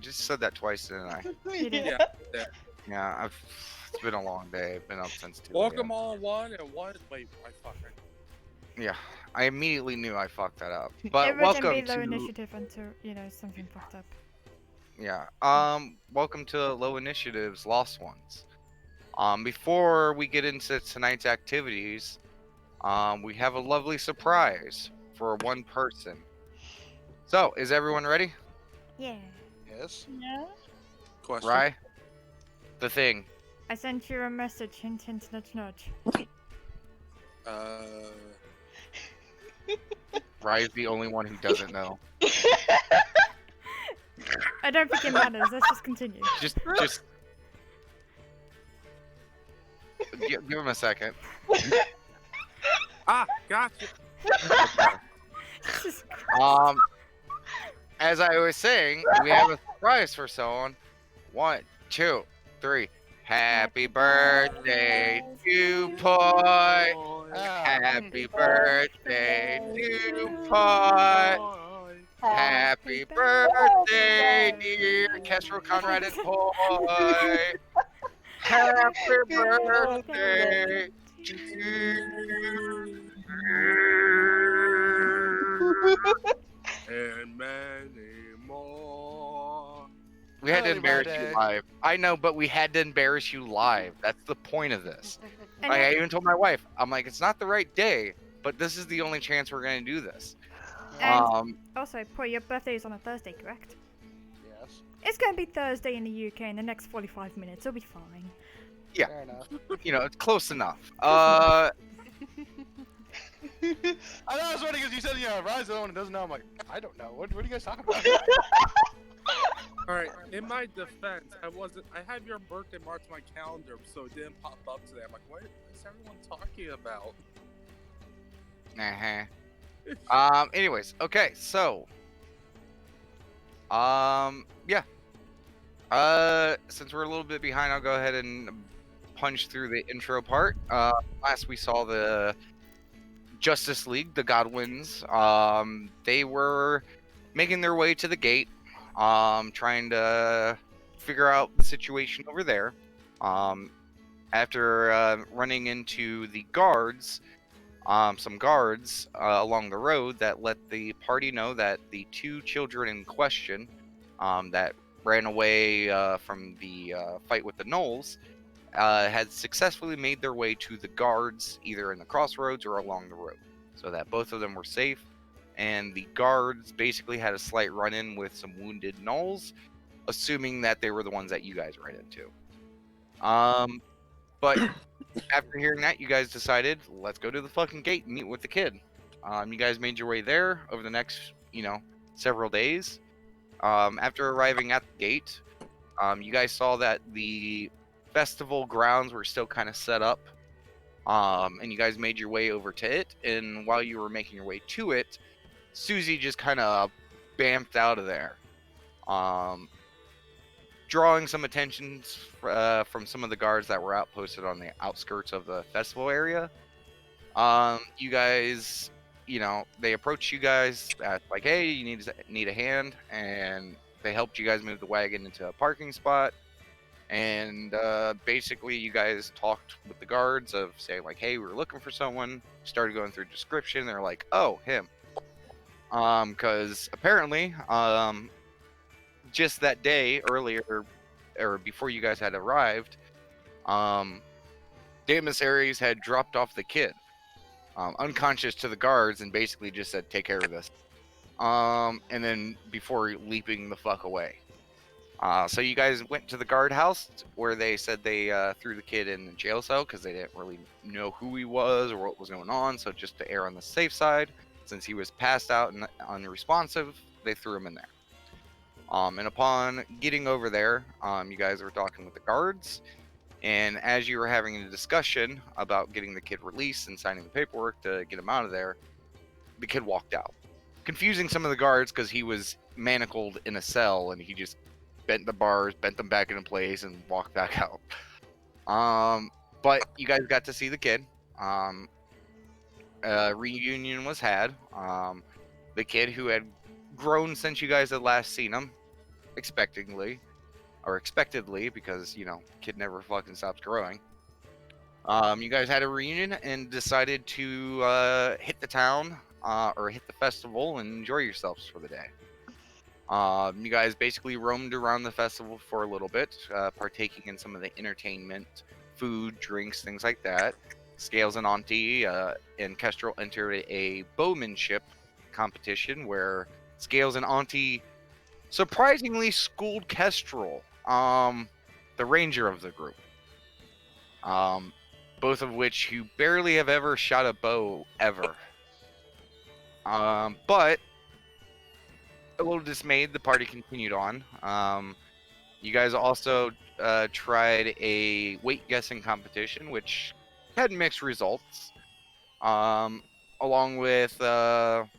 just said that twice, didn't I? You did. Yeah. Yeah, it's been a long day. I've been up since 2 Welcome a.m. all one and one. Wait, I fucking. Yeah, I immediately knew I fucked that up. But It wouldn't be welcome low to initiative until, something fucked up. yeah. Welcome to Low Initiative's Lost Ones. Before we get into tonight's activities, we have a lovely surprise for one person. So, is everyone ready? Yeah. Yes. Yeah. Question. Rye? The thing. I sent you a message, hint, hint, nudge, nudge. Rye is the only one who doesn't know. I don't think it matters, let's just continue. Just give him a second. Gotcha. Jesus As I was saying, we have a surprise for someone. 1, 2, 3. Happy birthday to Poi. Happy birthday to Poi. Happy birthday, dear Kestrel, Conrad, and Poi. Happy birthday to you. And many more. We had to Early embarrass birthday. you live. I know, but we had to embarrass you live. That's the point of this. And I even told my wife, I'm like, it's not the right day, but this is the only chance we're going to do this. And- Also, Paul, your birthday is on a Thursday, correct? Yes. It's gonna be Thursday in the UK in the next 45 minutes, it'll be fine. Yeah. Fair enough. It's close enough. I know I was wondering because you said, Ryan's the only one who doesn't know. I'm like, I don't know. What are you guys talking about? All right. In my defense, I had your birthday marked on my calendar, so it didn't pop up today. I'm like, what is everyone talking about? Anyways, okay, so. Yeah. Since we're a little bit behind, I'll go ahead and punch through the intro part. Last we saw the Justice League, the Godwins. They were making their way to the gate, trying to figure out the situation over there. After running into the guards, some guards along the road that let the party know that the 2 children in question that ran away from the fight with the Knolls had successfully made their way to the guards, either in the crossroads or along the road, so that both of them were safe. And the guards basically had a slight run-in with some wounded Knolls, assuming that they were the ones that you guys ran into. But after hearing that, you guys decided, let's go to the fucking gate and meet with the kid. You guys made your way there over the next, several days. After arriving at the gate, you guys saw that the festival grounds were still kind of set up. And you guys made your way over to it. And while you were making your way to it, Susie just kind of bamfed out of there. Drawing some attention from some of the guards that were outposted on the outskirts of the festival area. You guys, they approached you guys like, hey, you need a hand, and they helped you guys move the wagon into a parking spot. And basically, you guys talked with the guards of saying like, hey, we're looking for someone. Started going through description. They're like, oh, him. Because apparently, just that day earlier, or before you guys had arrived, Demissaries had dropped off the kid, unconscious to the guards, and basically just said, take care of this. And then before leaping the fuck away. So you guys went to the guardhouse where they said they threw the kid in the jail cell because they didn't really know who he was or what was going on. So just to err on the safe side, since he was passed out and unresponsive, they threw him in there. And upon getting over there, you guys were talking with the guards. And as you were having a discussion about getting the kid released and signing the paperwork to get him out of there, the kid walked out. Confusing some of the guards because he was manacled in a cell and he just bent the bars, bent them back into place, and walked back out. But you guys got to see the kid. Reunion was had. The kid who had grown since you guys had last seen him expectedly, because kid never fucking stops growing. You guys had a reunion and decided to hit the town or hit the festival and enjoy yourselves for the day. You guys basically roamed around the festival for a little bit, partaking in some of the entertainment, food, drinks, things like that. Scales and Auntie and Kestrel entered a bowmanship competition where Scales and Auntie surprisingly schooled Kestrel, the ranger of the group. Both of which you barely have ever shot a bow ever. But a little dismayed, the party continued on. You guys also tried a weight guessing competition, which had mixed results. Along with a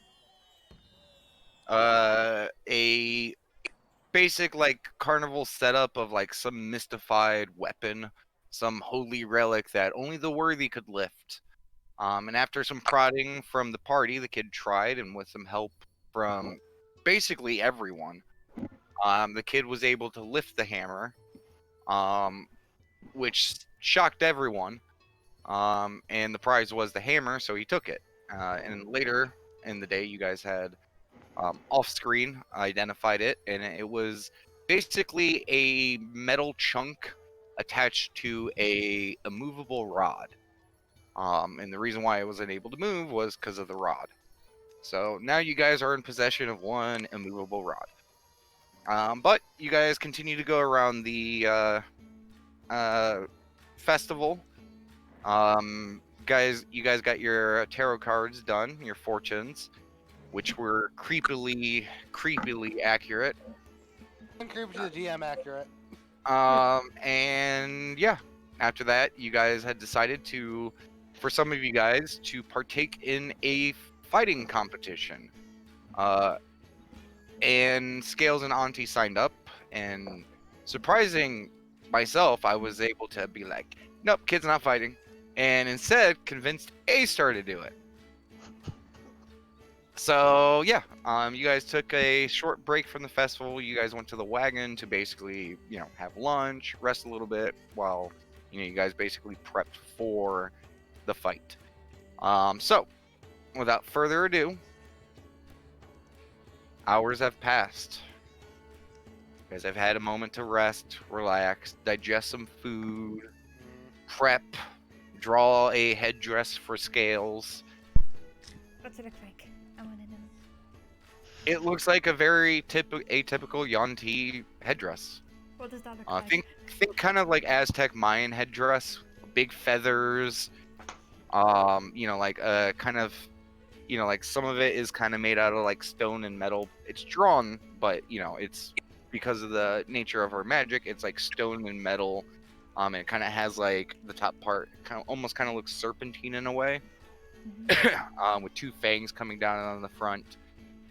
basic carnival setup of some mystified weapon, some holy relic that only the worthy could lift. And after some prodding from the party, the kid tried, and with some help from basically everyone, the kid was able to lift the hammer, which shocked everyone. And the prize was the hammer, so he took it. And later in the day, you guys had off-screen identified it, and it was basically a metal chunk attached to a immovable rod. And the reason why it wasn't able to move was because of the rod. So now you guys are in possession of one immovable rod. But you guys continue to go around the festival. You guys got your tarot cards done, your fortunes, which were creepily accurate. And creepy to the DM accurate. And yeah, after that, you guys had decided to, for some of you guys, to partake in a fighting competition. And Scales and Auntie signed up, and surprising myself, I was able to be like, nope, kid's not fighting. And instead convinced A-Star to do it. So yeah, you guys took a short break from the festival. You guys went to the wagon to basically, have lunch, rest a little bit while, you guys basically prepped for the fight. So, without further ado, hours have passed. You guys have had a moment to rest, relax, digest some food, prep, draw a headdress for Scales. What's it look like? I want to know. It looks like a very atypical Yuan-Ti headdress. What does that look like? Think kind of like Aztec Mayan headdress, big feathers. Kind of, some of it is kind of made out of stone and metal. It's drawn, but it's because of the nature of her magic. It's stone and metal. And it kind of has the top part almost looks serpentine in a way. Mm-hmm. With two fangs coming down on the front,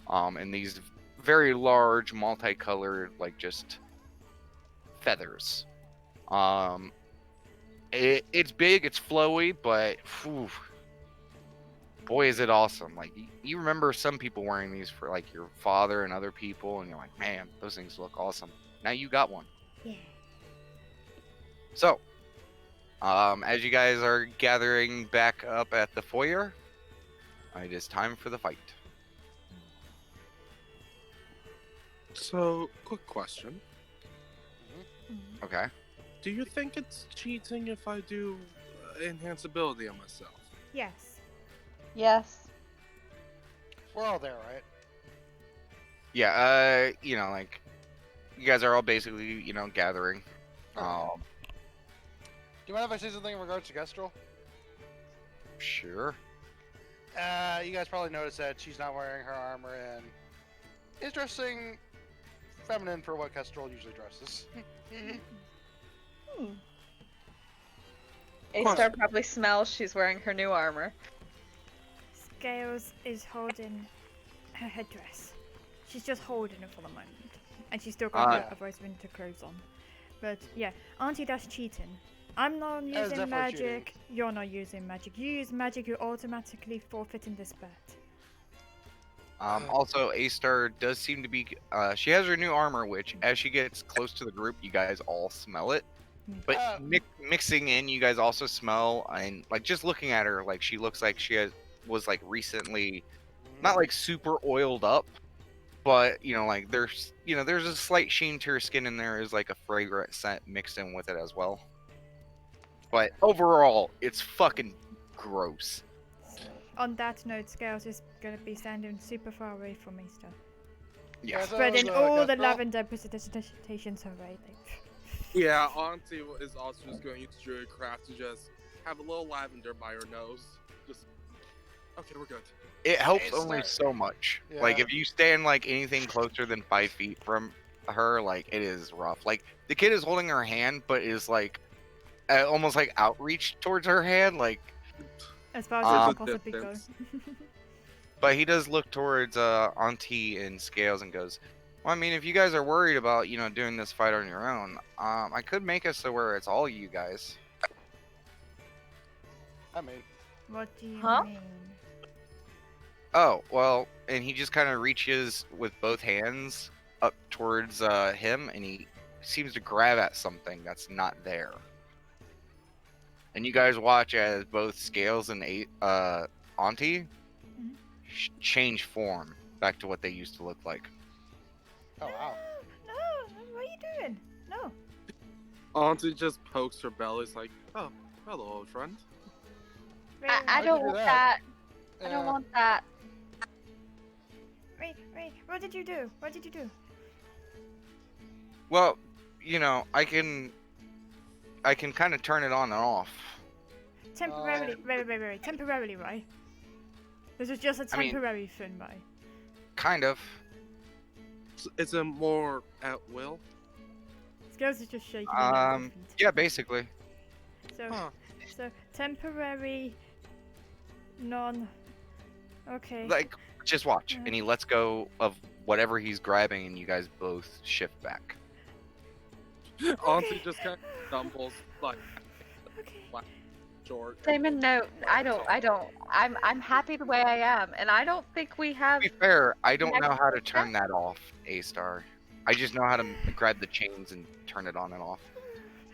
and these very large, multicolored, just feathers. It's big, it's flowy, but whew, boy, is it awesome! You remember some people wearing these for your father and other people, and you're like, man, those things look awesome. Now you got one. Yeah. So, as you guys are gathering back up at the foyer, it is time for the fight. So, quick question. Mhm. Okay. Do you think it's cheating if I do enhance ability on myself? Yes. Yes. We're all there, right? Yeah, you guys are all basically, gathering. Do you mind if I say something in regards to Kestrel? Sure. You guys probably noticed that she's not wearing her armor and is dressing feminine for what Kestrel usually dresses. A-Star probably smells she's wearing her new armor. Scales is holding her headdress. She's just holding it for the moment. And she's still got her otherwise winter clothes on. But yeah, Auntie, that's cheating. I'm not That is using definitely magic. cheating. You're not using magic. You use magic, you automatically forfeit in this bet. Also, A-Star does seem to be. She has her new armor, which as she gets close to the group, you guys all smell it. But Uh, mixing in, you guys also smell, and like just looking at her, like she looks like was like recently, not like super oiled up, but like there's a slight sheen to her skin, and there is like a fragrant scent mixed in with it as well. But overall, it's fucking gross. On that note, Scales is gonna be standing super far away from me still. Yeah. so Spreading the all the Kestrel- lavender precipitations her way. Yeah, Auntie is also just going to use Druidcraft to just have a little lavender by her nose. Just okay, we're good. It helps It's only not- so much. Like Yeah. if you stand like anything closer than 5 feet from her, like it is rough. Like the kid is holding her hand, but is like almost like outreach towards her hand, like. As far as I Um, can possibly go. Distance. But he does look towards Auntie and Scales and goes, "Well, I mean, if you guys are worried about doing this fight on your own, I could make it so where it's all you guys." I mean, What do you Huh? mean? Oh well, and he just kind of reaches with both hands up towards him, and he seems to grab at something that's not there. And you guys watch as both Scales and Auntie Mhm. change form back to what they used to look like. oh wow. No, what are you doing? No. Auntie just pokes her belly. It's like, oh, hello, old friend. Wait, I Why'd you don't do want that? that. I Yeah. don't want that. wait, what did you do? What did you do? Well, I can kind of turn it on and off. Temporarily, wait, temporarily, right? This is just a I mean- temporary thing, right? Kind of. Is it more at will? Scales is just shaking. her little feet. Yeah, basically. So, Huh. so temporary, non. Okay. Like, just watch. And he lets go of whatever he's grabbing, and you guys both shift back. Auntie just kind of stumbles like Okay. short. Damon, no, I don't. I'm happy the way I am, and I don't think we have. To be fair, I don't know how to turn that off, A-Star. I just know how to grab the chains and turn it on and off.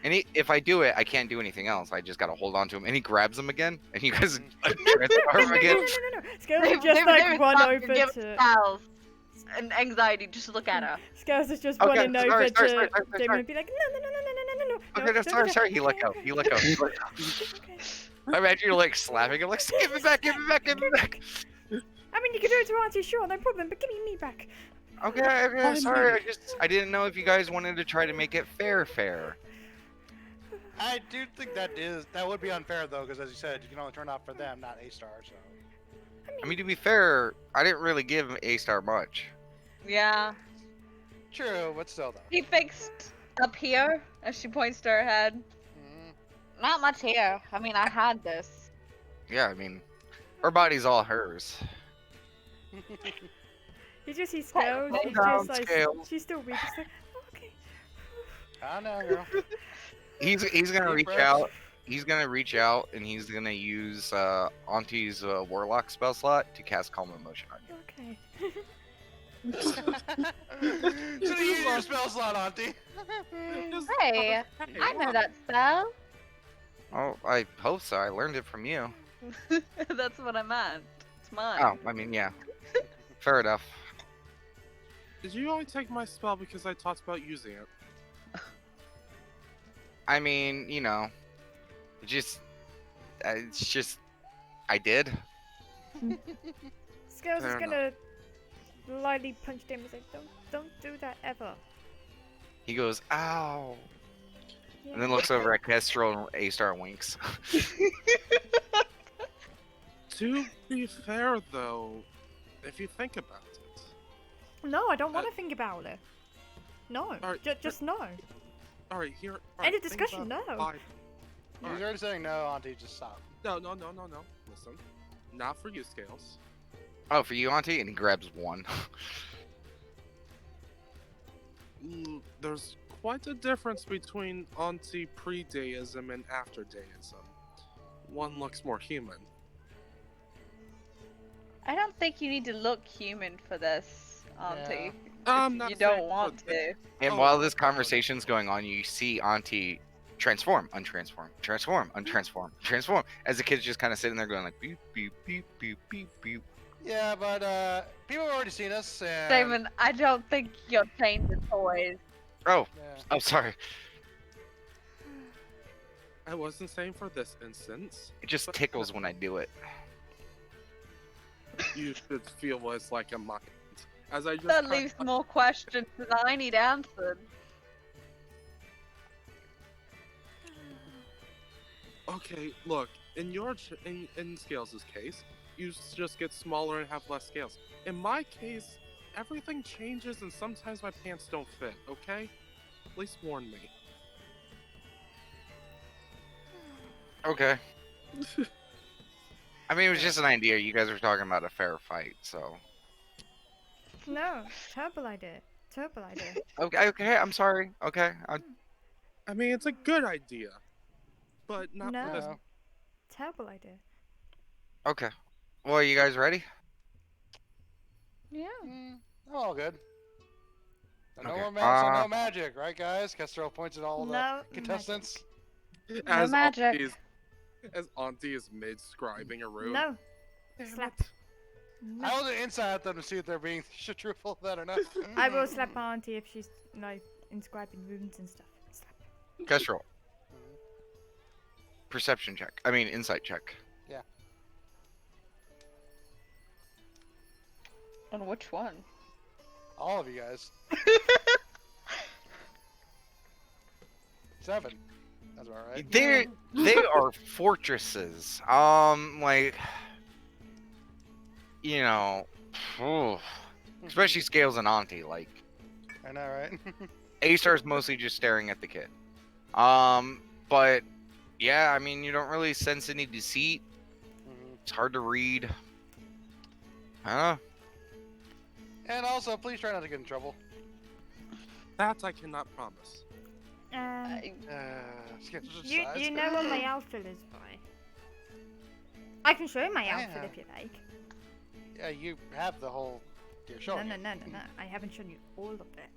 And if I do it, I can't do anything else. I just gotta hold on to him, and he grabs him again, and you guys transfer him again. No. Scales is just like run over to. Pals and anxiety. Just look at her. Scales is just Okay, running over sorry, to sorry. Damon and be like, no. Okay, no, sorry. He let go. He let go. Okay. I imagine you're like slapping him, like, give it back. I mean, you can do it to Auntie, sure, no problem, but give me back. Okay, sorry. I didn't know if you guys wanted to try to make it fair. I do think that would be unfair though, because as you said, you can only turn off for them, not A-Star. So. I mean, to be fair, I didn't really give A-Star much. Yeah. True, but still though. He fixed up here as she points to her head. Mhm. Not much here. I mean, I had this. Yeah, I mean, her body's all hers. You just see Scales, Calm she's down, just like, Scales. she's still weak, she's like, okay. I know, girl. He's gonna Deep reach breaths. out. He's gonna reach out, and he's gonna use Auntie's Warlock spell slot to cast Calm Emotion on you. Okay. So you use your spell slot, Auntie. Hey, I know that spell. Oh, I hope so. I learned it from you. That's what I meant. It's mine. Oh, I mean, yeah. Fair enough. Did you only take my spell because I talked about using it? I mean, it's just, I did. Scales is Fair gonna lightly punch Damon and say, don't do that ever. He goes, ow. Yeah. And then looks over at Kestrel and A-Star winks. To be fair, though, if you think about it, No, I don't want to think about it. No, Alright, just no. all right, here. End alright, of think discussion, about no. five- He's already saying no, Auntie. Just stop. No. Listen, not for you, Scales. Oh, for you, Auntie? And he grabs one. There's quite a difference between Auntie pre-deism and after deism. One looks more human. I don't think you need to look human for this, Auntie. I'm If not you don't saying want for this- to. And Oh, while this God. conversation's going on, you see Auntie transform, untransform, transform, untransform, transform, as the kid's just kind of sitting there going like beep beep beep beep beep beep. Yeah, but people have already seen us, and Damon, I don't think you're trained in toys. Oh, yeah. oh, sorry. I wasn't saying for this instance. It just tickles when I do it. You should feel what it's like a mind. As I just That kinda- leaves more questions than I need answered. Okay, look. In Scales' case, you just get smaller and have less scales. In my case, everything changes and sometimes my pants don't fit. Okay, at least warn me. Okay. I mean, it was just an idea. You guys were talking about a fair fight, so. No, terrible idea. Terrible idea. Okay, okay. I'm sorry. Okay. I mean, it's a good idea, but not No. for this. No. Terrible idea. Okay. Well, are you guys ready? Yeah. All good. So no Okay. more magic, so no magic, right, guys? Castro points at all the No contestants. As magic. Auntie is mid-scribing a room. No. Damn Slap. it. No. I wasn't inside at them to see if they're being truthful of that or not. I will slap my auntie if she's like inscribing runes and stuff. Slap. Kestrel. Perception check. I mean, insight check. On which one? All of you guys. 7. That's all right. They are fortresses. Like, you know, especially Scales and Auntie. Like, I know, right? A-Star's mostly just staring at the kid. But yeah, I mean, you don't really sense any deceit. Mhm. It's hard to read. Huh? And also, please try not to get in trouble. That I cannot promise. You know what my outfit is by. I can show you my outfit Yeah. if you like. Yeah, you have the whole. You're showing. No. it. I haven't shown you all of it.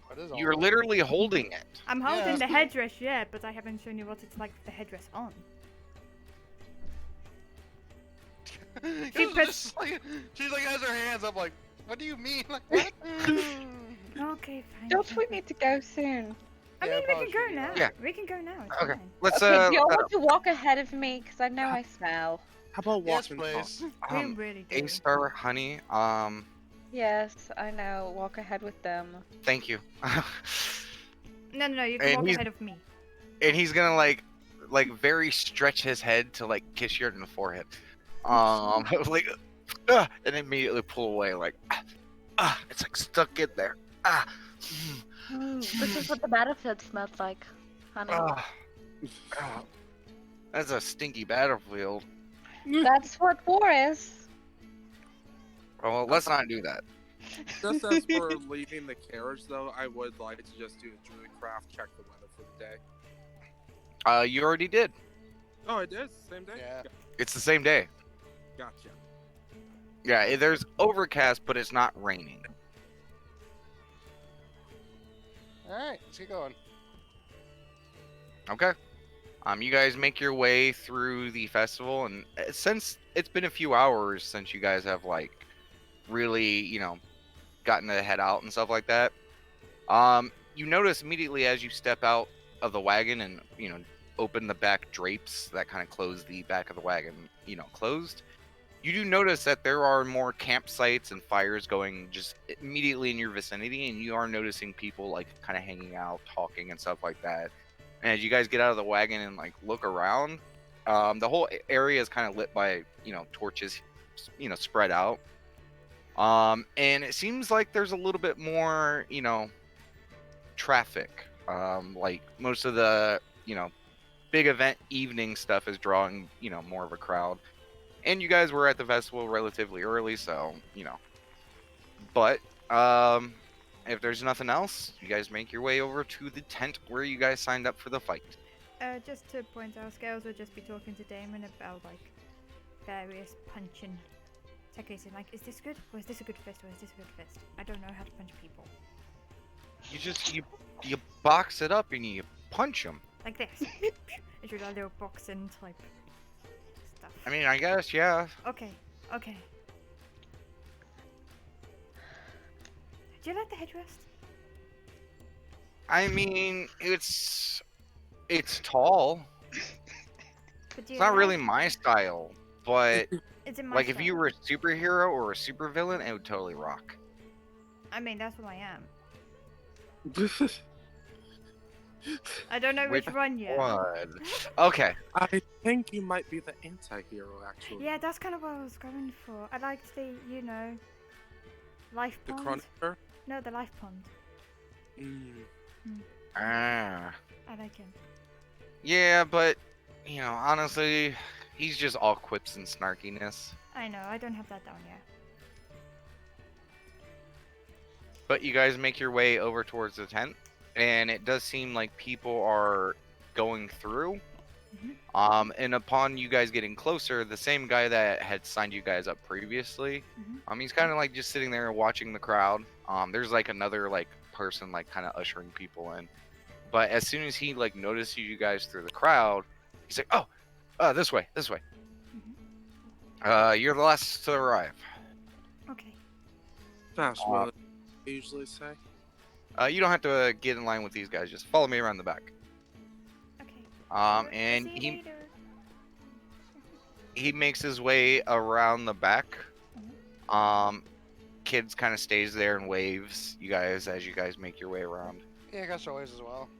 What is all You're that? literally holding it. I'm Yeah. holding the headdress, yeah, but I haven't shown you what it's like with the headdress on. She's She puts- just like, she's like has her hands up like, what do you mean? Like, what? Okay, fine. Don't fine, we fine. need to go soon? I Yeah, mean, we probably can go should, now. Yeah. We can go now. It's Okay. fine. Let's Okay, do y'all want to walk ahead of me? Because I know I smell. How about Yes, walking talk? please. We really do. A-Star, honey. Yes, I know. Walk ahead with them. Thank you. No, you can And walk he's- ahead of me. And he's gonna like very stretch his head to like kiss you in the forehead. Like, and immediately pull away like, it's like stuck in there. This is what the battlefield smells like, honey. Ah. That's a stinky battlefield. That's what war is. Well, let's not do that. Just as for leaving the carriage, though, I would like to just do a druidcraft, check the weather for the day. You already did. Oh, it is? Same day? Yeah. It's the same day. Gotcha. Yeah, there's overcast, but it's not raining. All right, let's get going. Okay. You guys make your way through the festival, and since it's been a few hours since you guys have like really, gotten to head out and stuff like that, you notice immediately as you step out of the wagon and open the back drapes that kind of close the back of the wagon, closed. You do notice that there are more campsites and fires going just immediately in your vicinity, and you are noticing people like kind of hanging out, talking, and stuff like that. And as you guys get out of the wagon and like look around, the whole area is kind of lit by torches, spread out. And it seems like there's a little bit more traffic. Like most of the big event evening stuff is drawing more of a crowd. And you guys were at the festival relatively early, so But if there's nothing else, you guys make your way over to the tent where you guys signed up for the fight. Just to point out, Scales will just be talking to Damon about like various punching Takei-san, like, is this good? Or is this a good fist? Or is this a good fist? I don't know how to punch people. You box it up and you punch them. Like this. It's your little boxing type stuff. I mean, I guess, yeah. Okay, okay. Do you like the headrest? I mean, it's tall. But do It's you not like- really my style, but It's in my like if style. you were a superhero or a supervillain, it would totally rock. I mean, that's what I am. I don't know which Which one yet. What? Okay. I think you might be the anti-hero, actually. Yeah, that's kind of what I was going for. I liked the, you know, life The pond. Chronicler? No, the life pond. Mm. Ah. I like him. Yeah, but you know, honestly, he's just all quips and snarkiness. I know, I don't have that down yet. But you guys make your way over towards the tent, and it does seem like people are going through. And upon you guys getting closer, the same guy that had signed you guys up previously, he's kind of like just sitting there watching the crowd. There's like another like person like kind of ushering people in. But as soon as he like notices you guys through the crowd, he's like, "Oh, this way, this way. You're the last to arrive. Okay. That's what I usually say. You don't have to get in line with these guys. Just follow me around the back." Okay. And See you he later. he makes his way around the back. Kids kind of stays there and waves you guys as you guys make your way around. Yeah, I guess always as well.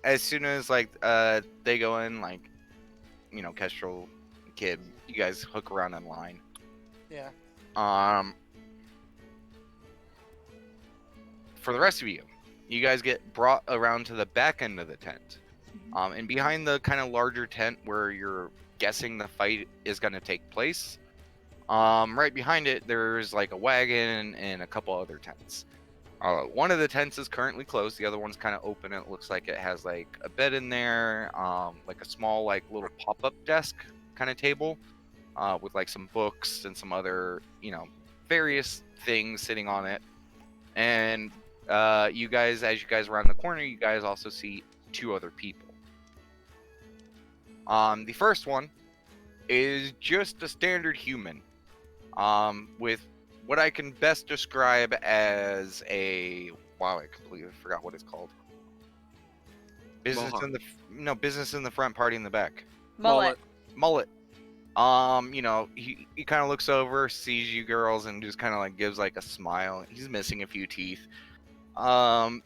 As soon as like they go in, like, you know, Kestrel, Kid, you guys hook around in line. Yeah. For the rest of you, you guys get brought around to the back end of the tent. And behind the kind of larger tent where you're guessing the fight is going to take place, right behind it, there's like a wagon and a couple other tents. One of the tents is currently closed. The other one's kind of open. It looks like it has like a bed in there, like a small like little pop-up desk kind of table, with like some books and some other, you know, various things sitting on it. And you guys, as you guys round the corner, you guys also see two other people. The first one is just a standard human, with what I can best describe as a I completely forgot what it's called. Business Mohawk. Business in the front, party in the back. Mullet. Mullet. You know, he kind of looks over, sees you girls, and just kind of like gives like a smile. He's missing a few teeth. And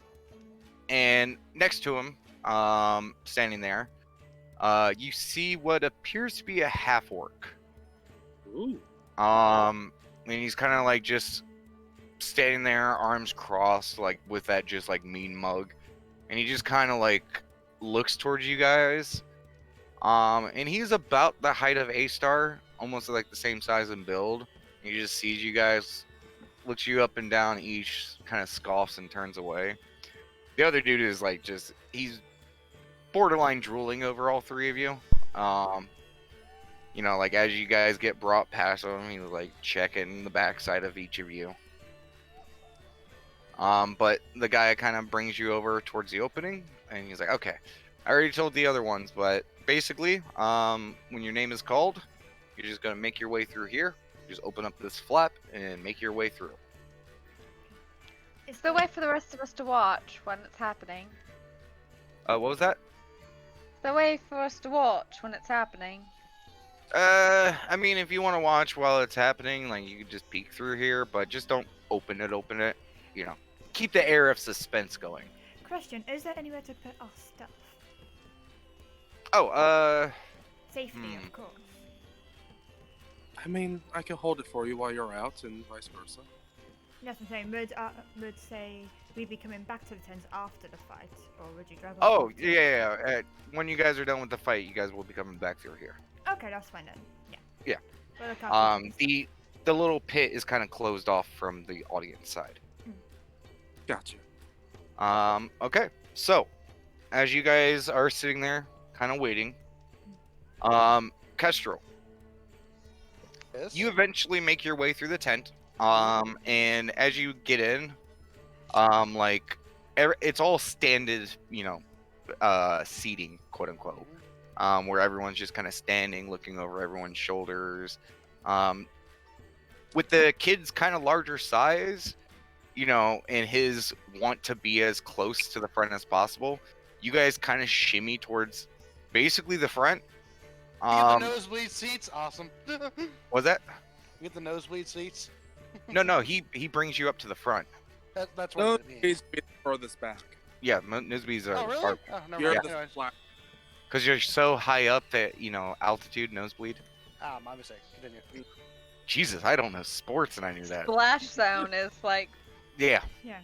next to him, standing there, you see what appears to be a half orc. Ooh. And he's kind of like just standing there, arms crossed, like with that just like mean mug, and he just kind of like looks towards you guys. And he's about the height of A-Star, almost like the same size and build. He just sees you guys, looks you up and down, each kind of scoffs and turns away. The other dude is like he's borderline drooling over all three of you. You know, like as you guys get brought past him, he was like checking the backside of each of you. But the guy kind of brings you over towards the opening, and he's like, "Okay, I already told the other ones, but basically, when your name is called, you're just gonna make your way through here. Just open up this flap and make your way through." Is there a way for the rest of us to watch when it's happening? What was that? Is there a way for us to watch when it's happening? I mean, if you want to watch while it's happening, like you can just peek through here, but just don't open it. You know, keep the air of suspense going. Question: is there anywhere to put our stuff? Oh, Safely, of course. I mean, I can hold it for you while you're out, and vice versa. That's what I'm saying. Would say we'd be coming back to the tent after the fight, or would you drive? Oh, yeah. When you guys are done with the fight, you guys will be coming back through here. Okay, that's fine then. Yeah. Yeah. Well, look after this. The little pit is kind of closed off from the audience side. Gotcha. Okay. So, as you guys are sitting there, kind of waiting, Kestrel, Yes. you eventually make your way through the tent. And as you get in, like it's all standard, seating, quote unquote. Where everyone's just kind of standing, looking over everyone's shoulders. With the kid's kind of larger size, and his want to be as close to the front as possible, you guys kind of shimmy towards basically the front. You get the nosebleed seats. Awesome. Was that? You get the nosebleed seats. No, he brings you up to the front. That's No, what it means. he's furthest back. Yeah, Nisbe's Oh, really? Oh, never You're mind. the Anyways. flat. because you're so high up that altitude nosebleed. Ah, my mistake. Continue. Jesus, I don't know sports, and I knew that. Splash zone is like Yeah, Yeah.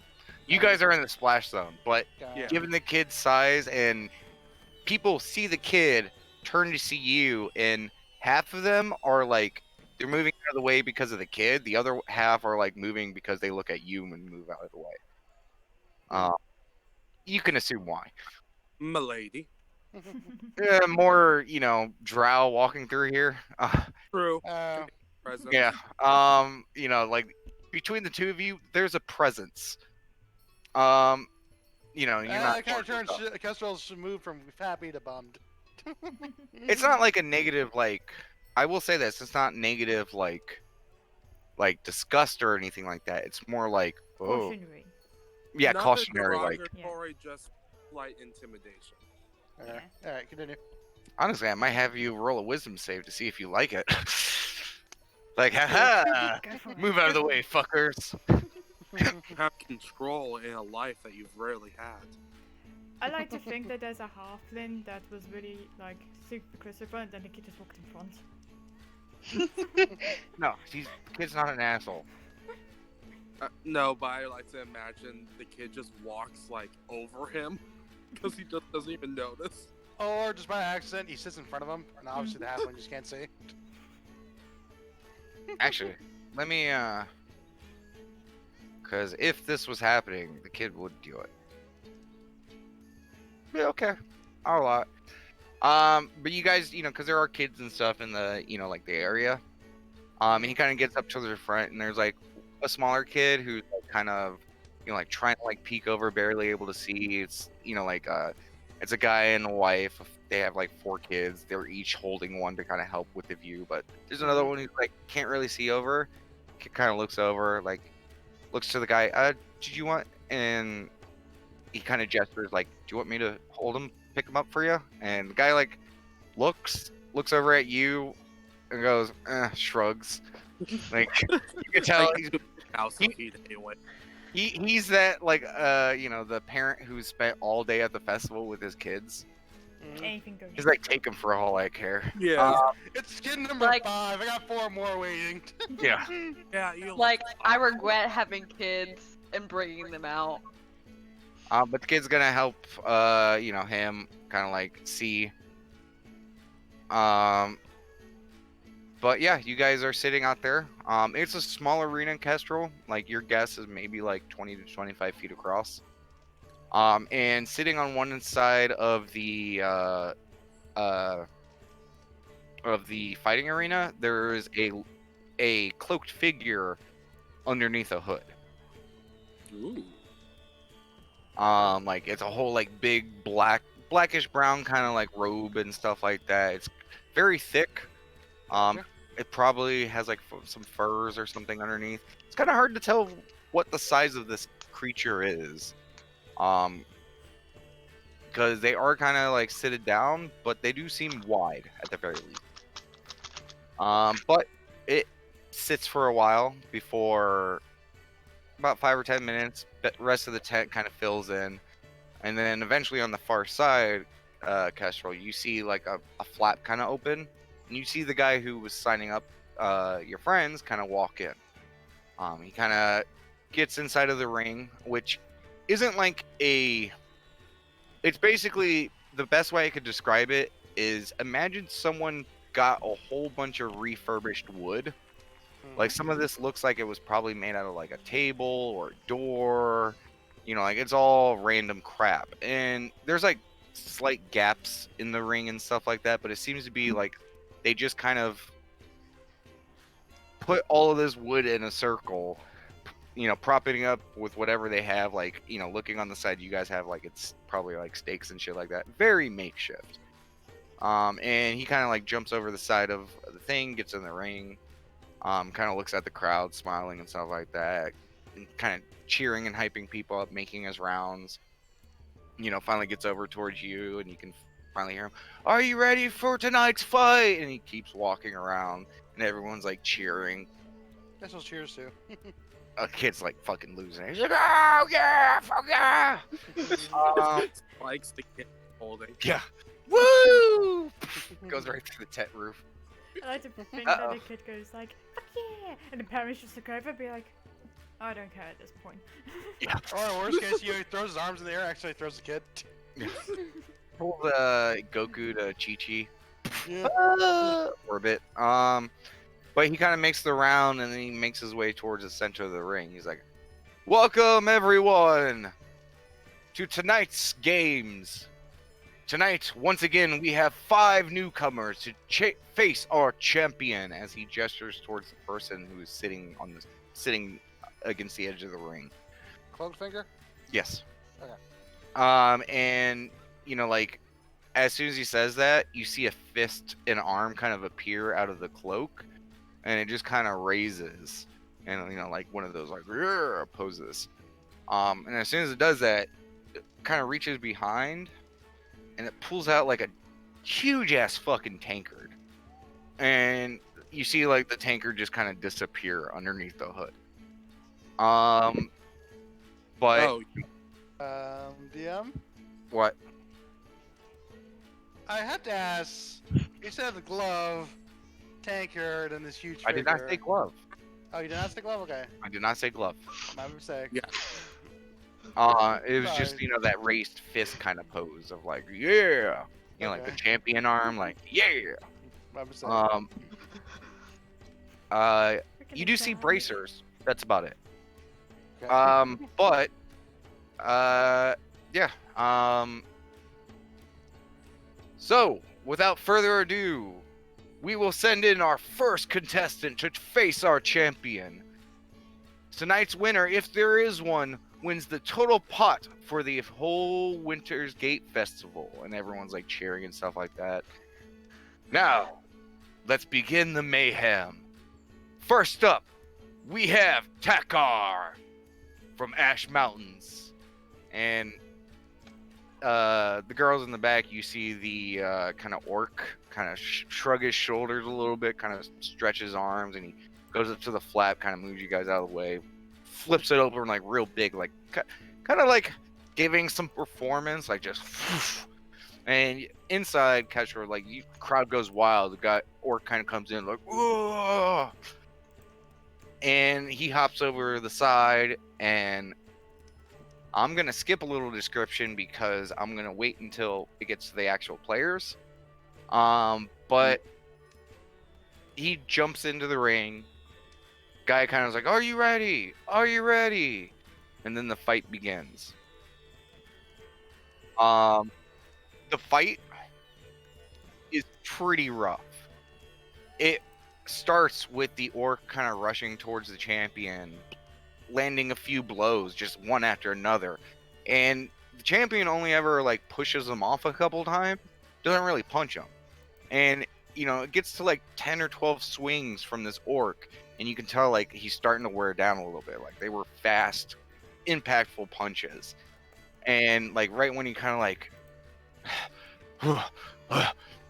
you guys are in the splash zone, but Yeah. given the kid's size and people see the kid turn to see you, and half of them are like they're moving out of the way because of the kid. The other half are like moving because they look at you and move out of the way. You can assume why. Milady. More, drow walking through here. True. Presence. Yeah. Like between the two of you, there's a presence. You're not. It kind of turns. Kestrel should move from happy to bummed. It's not like a negative, like, I will say this, it's not negative, like disgust or anything like that. It's more like, oh, Cautionary. yeah, Nothing cautionary. Like, derogatory, just slight intimidation. All right, continue. honestly, I might have you roll a wisdom save to see if you like it. Like, haha, Go for it. move out of the way, fuckers. Have control in a life that you've rarely had. I like to think that there's a halfling that was really like super Christopher, and then the kid just walked in front. No, the kid's not an asshole. No, but I like to imagine the kid just walks like over him because he just doesn't even notice. Or just by accident, he sits in front of him, and obviously the halfling just can't see. Actually, let me, because if this was happening, the kid would do it. Yeah, okay. I'll allow it. But you guys, because there are kids and stuff in the, like the area. And he kind of gets up to the front, and there's like a smaller kid who's like, kind of, like trying to like peek over, barely able to see. It's, it's a guy and a wife. They have like 4 kids. They're each holding one to kind of help with the view. But there's another one who's like can't really see over. Kid kind of looks over, like looks to the guy. Did you want? And he kind of gestures like, do you want me to hold him, pick him up for you? And the guy like looks over at you and goes, shrugs. Like you can tell Like, he's house he- heat anyway. he's that like the parent who spent all day at the festival with his kids. Anything goes. He's like, take him for all I care. Yeah. It's kid number Like- 5. I got 4 more waiting. Yeah. Yeah. You like I regret having kids and bringing them out. But the kid's gonna help him kind of like see. But yeah, you guys are sitting out there. It's a small arena in Kestrel. Like your guess is maybe like 20 to 25 feet across. And sitting on one side of the fighting arena, there is a cloaked figure underneath a hood. Ooh. Like it's a whole like big blackish brown kind of like robe and stuff like that. It's very thick. It probably has like some furs or something underneath. It's kind of hard to tell what the size of this creature is. Because they are kind of like seated down, but they do seem wide at the very least. But it sits for a while before about 5 or 10 minutes. The rest of the tent kind of fills in, and then eventually on the far side, Kestrel, you see like a flap kind of open, and you see the guy who was signing up your friends kind of walk in. He kind of gets inside of the ring, which isn't like it's basically the best way I could describe it is imagine someone got a whole bunch of refurbished wood. Like some of this looks like it was probably made out of like a table or a door, like it's all random crap. And there's like slight gaps in the ring and stuff like that, but it seems to be like they just kind of put all of this wood in a circle, you know, propping it up with whatever they have, like, you know, looking on the side, you guys have like it's probably like stakes and shit like that. Very makeshift. And he kind of like jumps over the side of the thing, gets in the ring, kind of looks at the crowd, smiling and stuff like that, and kind of cheering and hyping people up, making his rounds. You know, finally gets over towards you, and you can finally hear him. Are you ready for tonight's fight? And he keeps walking around, and everyone's like cheering. Guess we'll cheers too. A kid's like fucking losing it. He's like, oh yeah, fuck yeah. Spikes the kid holding. Yeah. Woo! Goes right through the tent roof. I like to think that the kid goes like, fuck yeah! And the parents just look over and be like, I don't care at this point. Yeah. Or worst case, he throws his arms in the air, actually throws the kid. Pull the Goku to Chi-Chi Yeah. orbit. But he kind of makes the round, and then he makes his way towards the center of the ring. He's like, welcome everyone to tonight's games. Tonight, once again, we have 5 newcomers to face our champion. As he gestures towards the person who is sitting against the edge of the ring. Cloak finger? Yes. Okay. And you know, like, as soon as he says that, you see a fist and arm kind of appear out of the cloak, and it just kind of raises, and you know, like one of those like poses. And as soon as it does that, it kind of reaches behind, and it pulls out like a huge ass fucking tankard, and you see like the tankard just kind of disappear underneath the hood. But Oh, DM? what? I have to ask, you said the glove, tankard, and this huge I did not figure. say glove. Oh, you did not say glove? Okay. I did not say glove. My mistake. Yeah. It was just, Sorry. you know, that raised fist kind of pose of like, yeah, you know, like the Okay. champion arm, like, yeah. My mistake. You do see bracers. That's about it. Okay. But, yeah. So, without further ado, we will send in our first contestant to face our champion. Tonight's winner, if there is one, wins the total pot for the whole Winter's Gate Festival. And everyone's like cheering and stuff like that. Now, let's begin the mayhem. First up, we have Takar from Ash Mountains. And the girls in the back, you see the kind of orc kind of shrug his shoulders a little bit, kind of stretch his arms, and he goes up to the flap, kind of moves you guys out of the way, flips it open like real big, like kind of like giving some performance, like just whoosh. And inside, Ketcher, like, crowd goes wild. The guy orc kind of comes in like, whoa, and he hops over the side. And I'm gonna skip a little description because I'm gonna wait until it gets to the actual players. But he jumps into the ring. Guy kind of is like, "Are you ready? Are you ready?" And then the fight begins. The fight is pretty rough. It starts with the orc kind of rushing towards the champion, landing a few blows, just one after another. And the champion only ever like pushes him off a couple times, doesn't really punch him. And you know, it gets to like 10 or 12 swings from this orc, and you can tell like he's starting to wear down a little bit. Like they were fast, impactful punches. And like right when he kind of like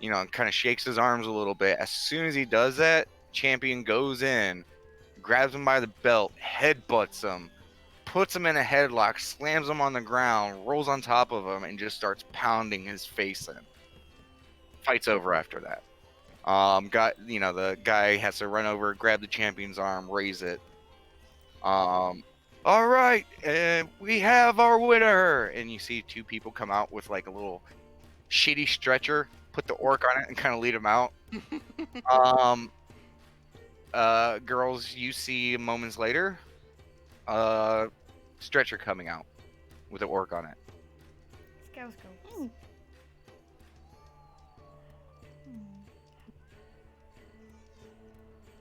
you know, kind of shakes his arms a little bit, as soon as he does that, champion goes in, grabs him by the belt, headbutts him, puts him in a headlock, slams him on the ground, rolls on top of him, and just starts pounding his face in. Fight's over after that. You know, the guy has to run over, grab the champion's arm, raise it. All right, we have our winner, and you see 2 people come out with like a little shitty stretcher, put the orc on it, and kind of lead him out. Girls, you see moments later, stretcher coming out with the orc on it. Scales go.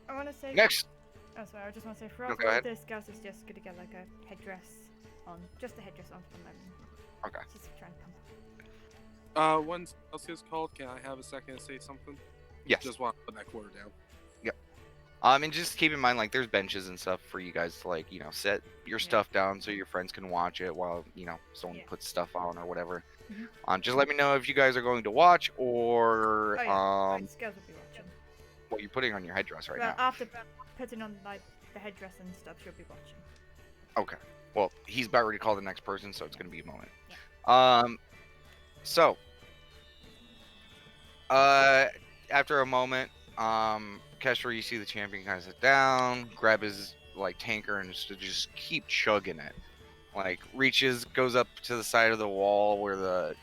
I want to say. Next, Oh, sorry, I just want to say, for No, all go ahead. this, Gaz is just gonna get like a headdress on, just a headdress on for the moment. Okay. She's trying to come. When Celsius called, can I have a second to say something? Yes. Just want to put that quarter down. And just keep in mind, like, there's benches and stuff for you guys to, like, set your stuff down so your friends can watch it while, someone Yeah. puts stuff on or whatever. Mhm. Just let me know if you guys are going to watch or, Oh, yeah. Right, Scales will be watching. what you're putting on your headdress right Well, now. after putting on like the headdress and stuff, she'll be watching. Okay. Well, he's about ready to call the next person, so it's going to be a moment. Yeah. So, after a moment, Kestra, you see the champion kind of sit down, grab his like tanker, and just keep chugging it. Like goes up to the side of the wall where the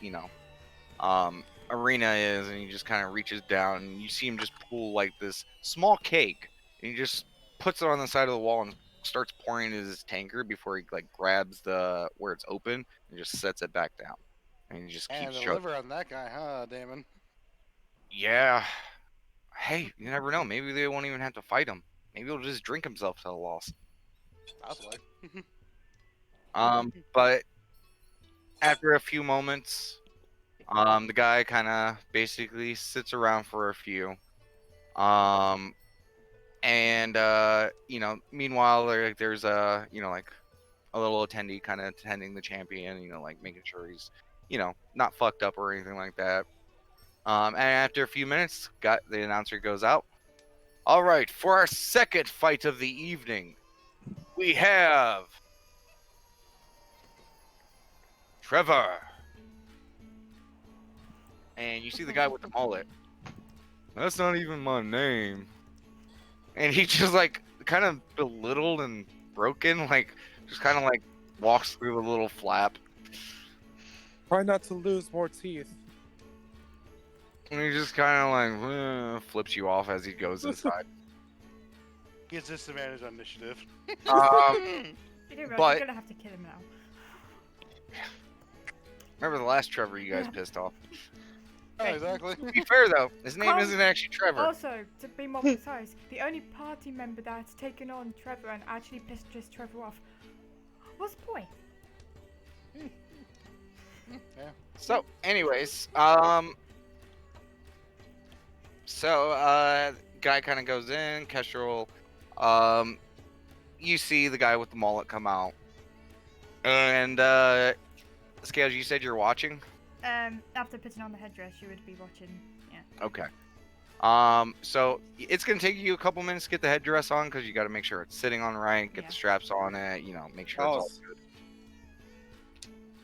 arena is, and he just kind of reaches down, and you see him just pull like this small cake, and he just puts it on the side of the wall and starts pouring into his tanker before he like grabs the where it's open and just sets it back down, and he just And keeps the chugging. liver on that guy, huh, Damon? Yeah. Hey, you never know. Maybe they won't even have to fight him. Maybe he'll just drink himself to the loss. Possibly. But after a few moments, the guy kind of basically sits around for a few. And meanwhile, there's like a little attendee kind of attending the champion, like making sure he's, not fucked up or anything like that. And after a few minutes, the announcer goes out. All right, for our second fight of the evening, we have Trevor. And you see the guy with the mullet. That's not even my name. And he just like kind of belittled and broken, like just kind of like walks through the little flap. Try not to lose more teeth. And he just kind of like flips you off as he goes inside. Gets disadvantage on initiative. You do realize But- you're gonna have to kill him now. Remember the last Trevor you guys pissed off? Oh, exactly. To be fair though, his name Calm- isn't actually Trevor. Also, to be more precise, the only party member that's taken on Trevor and actually pissed just Trevor off was Boy. So, anyways, guy kind of goes in, Kestrel, you see the guy with the mullet come out, and Scales, you said you're watching. After putting on the headdress, you would be watching. Yeah. Okay. So it's gonna take you a couple minutes to get the headdress on because you got to make sure it's sitting on right, get Yeah. the straps on it, make sure Oh. it's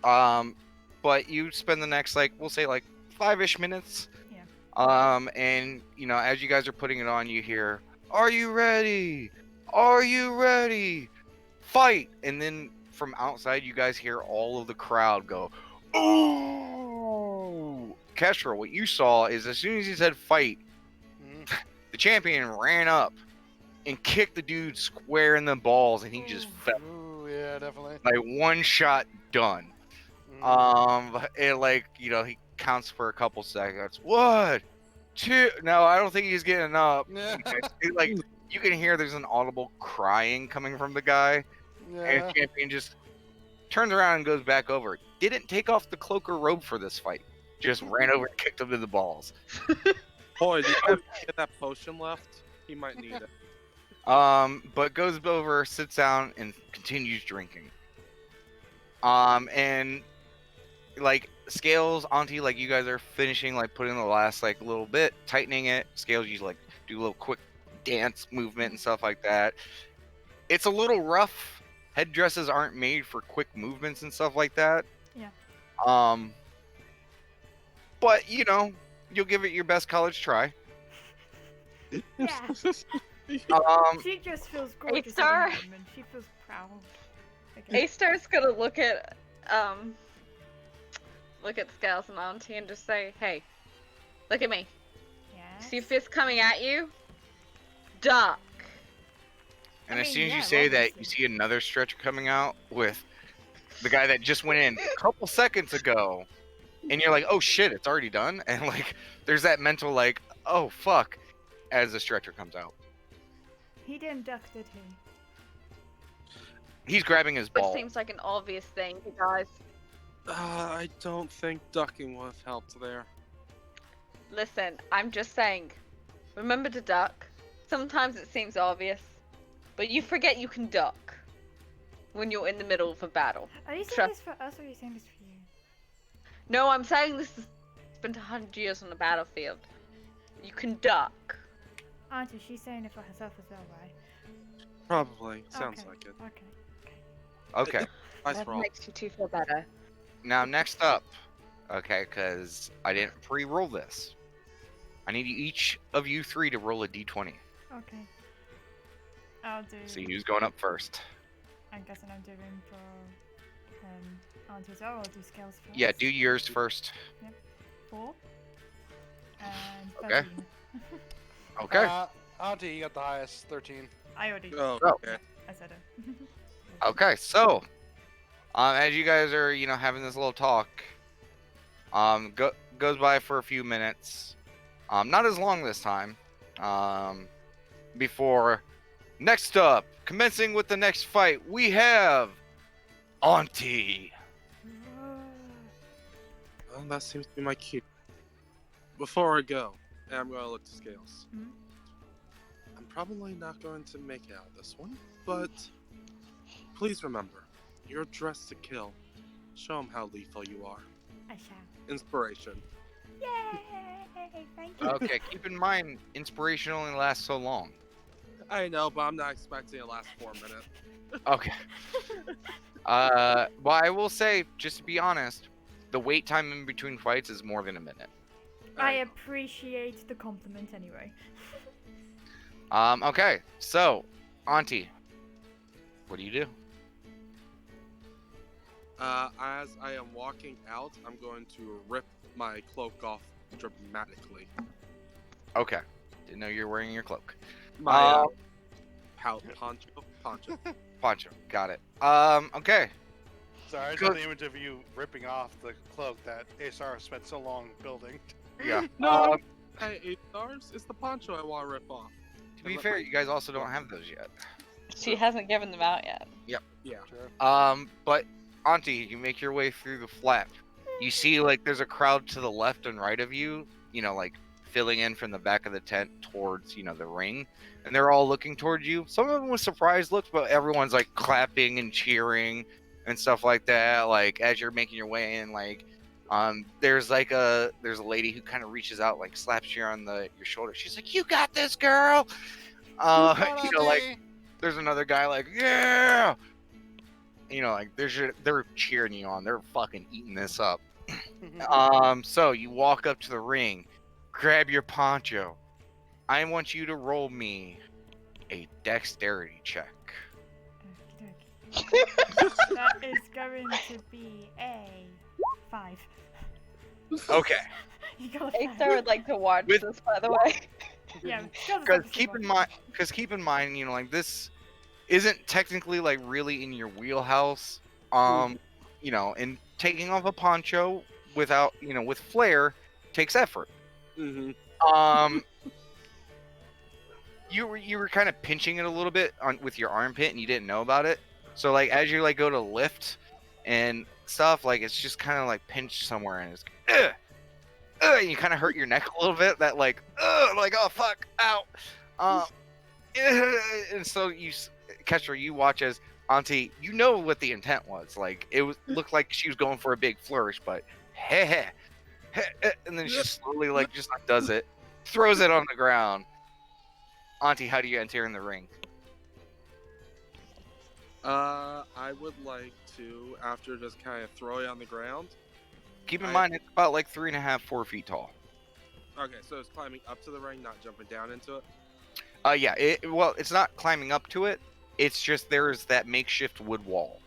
all good. But you spend the next we'll say 5-ish minutes. Yeah. And as you guys are putting it on, you hear, "Are you ready? Are you ready? Fight!" And then from outside, you guys hear all of the crowd go, "Oh!" Kestra, what you saw is as soon as he said fight, Mhm. the champion ran up and kicked the dude square in the balls, and he just Ooh. fell. Ooh, yeah, definitely. Like one shot done. He counts for a couple seconds. 1, 2. No, I don't think he's getting up. Yeah. You can hear there's an audible crying coming from the guy, and Yeah. the champion just turns around and goes back over. Didn't take off the cloak or robe for this fight. Just ran over and kicked him in the balls. Boy, do you have to get that potion left? He might need it. But goes over, sits down, and continues drinking. And Scales, Auntie, you guys are finishing, putting the last, little bit, tightening it. Scales, you, do a little quick dance movement and stuff like that. It's a little rough. Headdresses aren't made for quick movements and stuff like that. Yeah. But, you'll give it your best college try. Yeah. Um, She just feels gorgeous. Star. At the moment. She feels proud. Okay. A-Star's gonna look at Scales and Auntie and just say, "Hey, look at me. Yes. See fist coming at you? Duck." And I as mean, soon as yeah, you say that, you obviously. see another stretcher coming out with the guy that just went in a couple seconds ago. And you're like, oh shit, it's already done? And there's that mental oh fuck, as the stretcher comes out. He didn't duck, did he? He's grabbing his Which ball. seems like an obvious thing, you guys. I don't think ducking would have helped there. Listen, I'm just saying. Remember to duck. Sometimes it seems obvious, but you forget you can duck when you're in the middle of a battle. Are you saying Trust- this for us or are you saying this for you? No, I'm saying this has spent 100 years on the battlefield. You can duck. Auntie, she's saying it for herself as well, right? Probably. Sounds Okay. like it. Okay. Okay. Nice That roll. makes you two feel better. Now next up, okay, because I didn't pre-roll this. I need each of you three to roll a d20. Okay. I'll do. See who's going up first. I'm guessing I'm doing for Auntie as well. I'll do scales first. Yeah, do yours first. 4 and Okay. 13. Okay. Auntie, you got the highest, 13. I already. Oh, Oh. okay. I said it. Okay, so as you guys are, having this little talk, goes by for a few minutes, not as long this time, before next up, commencing with the next fight, we have Auntie. Well, that seems to be my cue. Before I go, I'm going to look to scales. Mhm. I'm probably not going to make out this one, but please remember, you're dressed to kill. Show them how lethal you are. I shall. Inspiration. Yay! Thank you. Okay, keep in mind, inspiration only lasts so long. I know, but I'm not expecting it to last 4 minutes. Okay. Well, I will say, just to be honest, the wait time in between fights is more than a minute. I appreciate the compliment anyway. Okay, so, Auntie, what do you do? As I am walking out, I'm going to rip my cloak off dramatically. Okay, didn't know you were wearing your cloak. My poncho. Poncho, got it. Okay, Sorry, I Good. saw the image of you ripping off the cloak that ASR spent so long building. yeah. No, hey, 8 stars. It's the poncho I want to rip off. To be fair, you guys also don't have those yet. She hasn't given them out yet. Yeah. Sure. But Auntie, you make your way through the flap. You see, like, there's a crowd to the left and right of you, like, filling in from the back of the tent towards, the ring. And they're all looking towards you. Some of them with surprised looks, but everyone's, like, clapping and cheering and stuff like that. Like, as you're making your way in, like, there's a lady who kind of reaches out, like, slaps you on your shoulder. She's like, "You got this, girl!" Like, there's another guy like, "Yeah!" Like, they're cheering you on. They're fucking eating this up. So you walk up to the ring, grab your poncho. I want you to roll me a dexterity check. Okey-dokey. That is going to be a 5. Okay. You got a 5. Aether would like to watch With- this, by the way. Yeah. Because keep in mind, this isn't technically like really in your wheelhouse. And taking off a poncho without, with flair takes effort. Mm-hmm. You were kind of pinching it a little bit with your armpit and you didn't know about it. So like as you like go to lift and stuff, like it's just kind of like pinched somewhere and it's and you kind of hurt your neck a little bit. That like oh fuck, ow. And so Kestra, you watch as Auntie, you know what the intent was. Like looked like she was going for a big flourish, but and then she slowly like just does it, throws it on the ground. Auntie, how do you enter in the ring? I would like to, after just kind of throw it on the ground. Keep in mind, it's about like 3.5, 4 feet tall. Okay, so it's climbing up to the ring, not jumping down into it. Yeah. It's not climbing up to it. It's just there's that makeshift wood wall,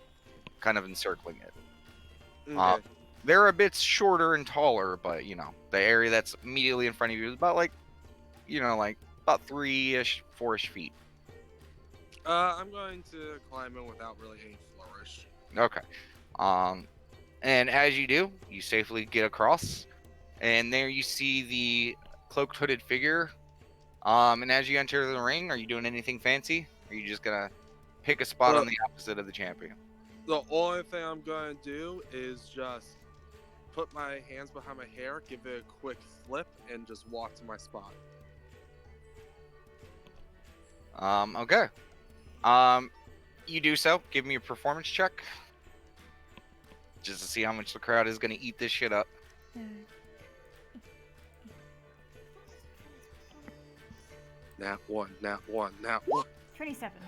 kind of encircling it. Okay. They're a bit shorter and taller, but the area that's immediately in front of you is about like, about 3-ish, 4-ish feet. I'm going to climb in without really any flourish. Okay. And as you do, you safely get across, and there you see the cloaked hooded figure And as you enter the ring, are you doing anything fancy? Or are you just gonna pick a spot on the opposite of the champion? The only thing I'm gonna do is just put my hands behind my hair, give it a quick flip, and just walk to my spot. Okay. You do so. Give me a performance check. Just to see how much the crowd is gonna eat this shit up. Uh, Nat 1, nat 1, nat 1. 27.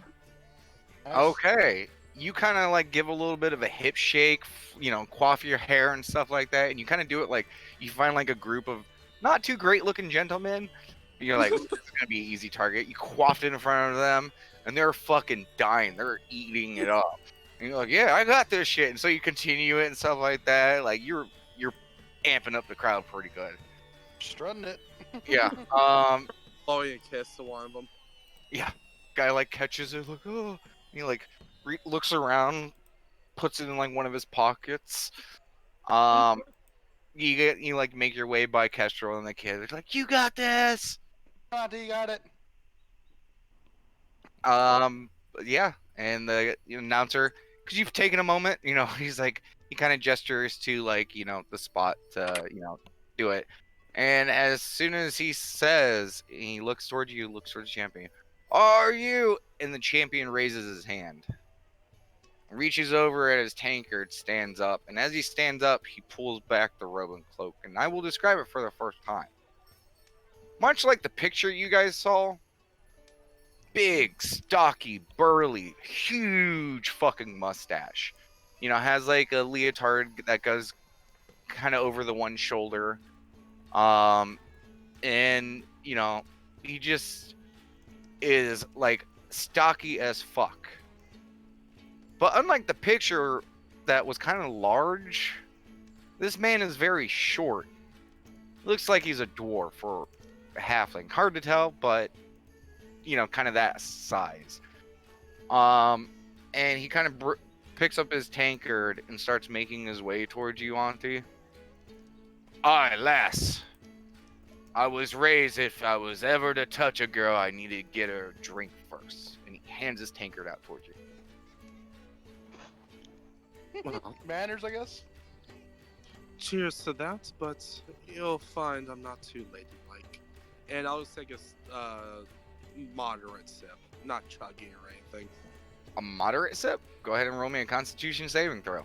Nice. Okay. You kind of like give a little bit of a hip shake, coif your hair and stuff like that, and you kind of do it like you find like a group of not too great looking gentlemen. And you're like, "Ooh, this is gonna be an easy target." You quaffed it in front of them, and they're fucking dying. They're eating it up. And you're like, "Yeah, I got this shit." And so you continue it and stuff like that. Like you're amping up the crowd pretty good. Strutting it. Yeah. Blowing a kiss to one of them. Guy like catches it, like, oh, and he like looks around, puts it in like one of his pockets. You like make your way by Kestrel and the kid. They're like, "You got this." Monty, you got it. Yeah, and the announcer, because you've taken a moment, he's like, he kind of gestures to like, the spot to, do it. And as soon as he says, he looks towards you, looks towards the champion. "Are you?" And the champion raises his hand, reaches over at his tankard, stands up, and as he stands up, he pulls back the robe and cloak. And I will describe it for the first time. Much like the picture you guys saw, big, stocky, burly, huge fucking mustache. Has like a leotard that goes kind of over the one shoulder. And he just is like stocky as fuck. But unlike the picture that was kind of large, this man is very short. Looks like he's a dwarf or a halfling. Hard to tell, but kind of that size. And he kind of picks up his tankard and starts making his way towards you, Auntie. "Aye, lass. I was raised if I was ever to touch a girl, I needed to get her a drink first." And he hands his tankard out towards you. Well, Manners, I guess. cheers to that, but you'll find I'm not too ladylike. And I'll just take a moderate sip, not chugging or anything. A moderate sip? Go ahead and roll me a Constitution saving throw.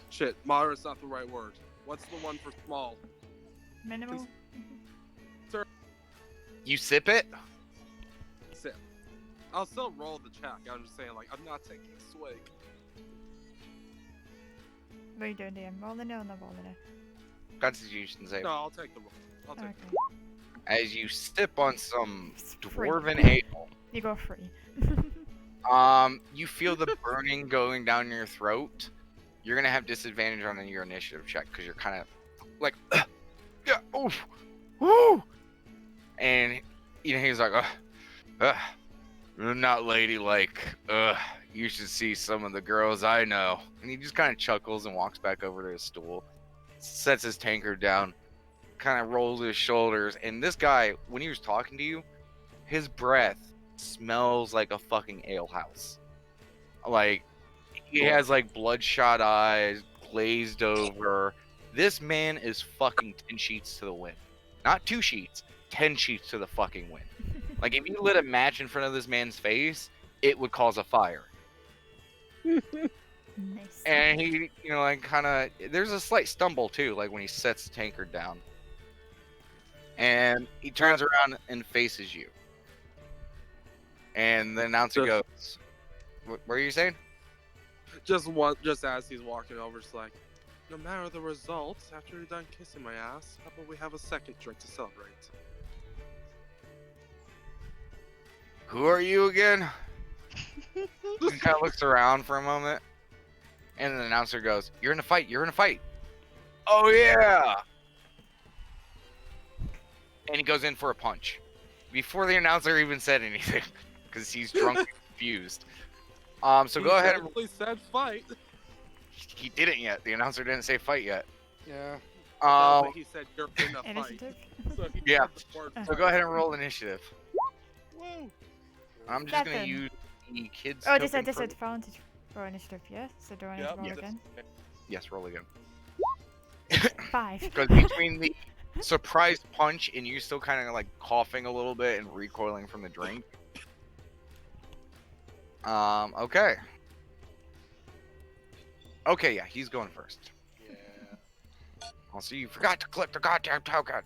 Shit, moderate's not the right word. What's the one for small? Minimal? You sip it? Sip. I'll still roll the check. I'm just saying, like, I'm not taking a swig. What are you doing, DM? Rolling it or not rolling it? Constitution save. No, I'll take the roll. I'll take Okay. As you sip on some It's free. dwarven ale, You got free. you feel the burning going down your throat. You're gonna have disadvantage on your initiative check because you're kind of like, yeah, oof, woo, and he's like, "Not ladylike. You should see some of the girls I know." And he just kind of chuckles and walks back over to his stool, sets his tankard down, kind of rolls his shoulders. And this guy, when he was talking to you, his breath smells like a fucking alehouse. Like, he has like bloodshot eyes, glazed over. This man is fucking 10 sheets to the wind. Not 2 sheets, 10 sheets to the fucking wind. Like, if you lit a match in front of this man's face, it would cause a fire. Nice. And he, like, kind of, there's a slight stumble too, like when he sets the tankard down. And he turns around and faces you. And the announcer goes, what are you saying? Just as he's walking over, it's like, no matter the results, after you're done kissing my ass, how about we have a second drink to celebrate? Who are you again? He kind of looks around for a moment. And the announcer goes, "You're in a fight. You're in a fight." "Oh, yeah." And he goes in for a punch. Before the announcer even said anything. Because he's drunk and confused. So go ahead and... He said fight. He didn't yet. The announcer didn't say fight yet. Yeah. No, Um, but he said you're in a fight. Initiative. So he Yeah. said the word so go ahead and roll initiative. Woo! I'm just gonna 7. use the kids. Oh, token for- disadvantage for initiative, yeah? So do I need to Yep. roll Yes. again? Yes, roll again. 5. Because between the surprise punch and you still kind of like coughing a little bit and recoiling from the drink. Okay. Okay, yeah, he's going first. Yeah. Also, you forgot to collect the goddamn token.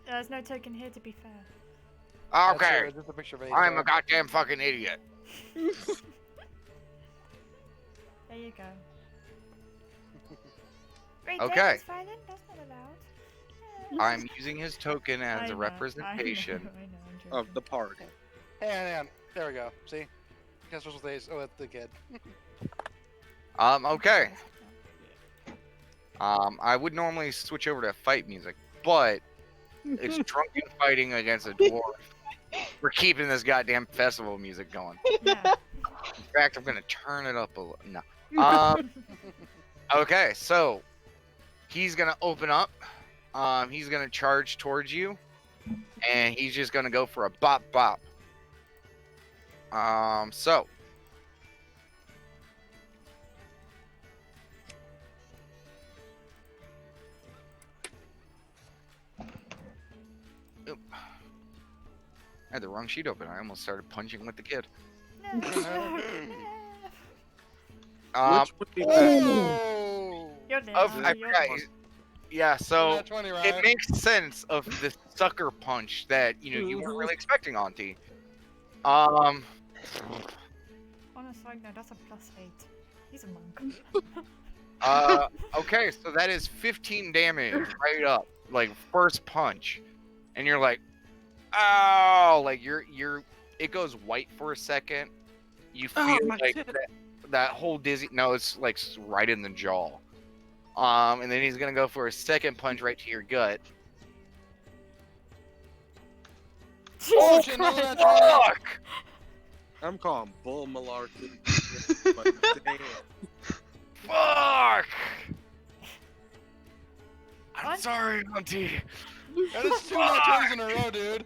There's no token here, to be fair. That's Okay, just a picture of I'm a Ava. goddamn fucking idiot. There you go. Wait, Okay. Damon's violent? That's not allowed. I'm using his token I as a know, representation. I know, I'm joking. Of the party. Hang on. There we go. See? Guess what with the kid. Okay. I would normally switch over to fight music, but it's drunken fighting against a dwarf. We're keeping this goddamn festival music going. Yeah. In fact, I'm gonna turn it up a little. No. Okay, so he's gonna open up. He's gonna charge towards you, and he's just gonna go for a bop bop. So. Oop. I had the wrong sheet open. I almost started punching with the kid. No. Um, Which would be better? Oh! You're there. I You're forgot. Yeah, so Nat 20, right? it makes sense of the sucker punch that you weren't really expecting, Auntie. On a side note, that's a +8. He's a monk. Okay, so that is 15 damage right up, like first punch, and you're like, ow, like you're, it goes white for a second. You feel Oh, my like shit. that whole dizzy. No, it's like right in the jaw. And then he's gonna go for a second punch right to your gut. Oh, Jesus shit, no, Christ. that's right. Fuck! I'm calling bull malarkey. But damn. Fuck! I'm What? sorry, Auntie. That is 2 Nat 20s in a row, dude.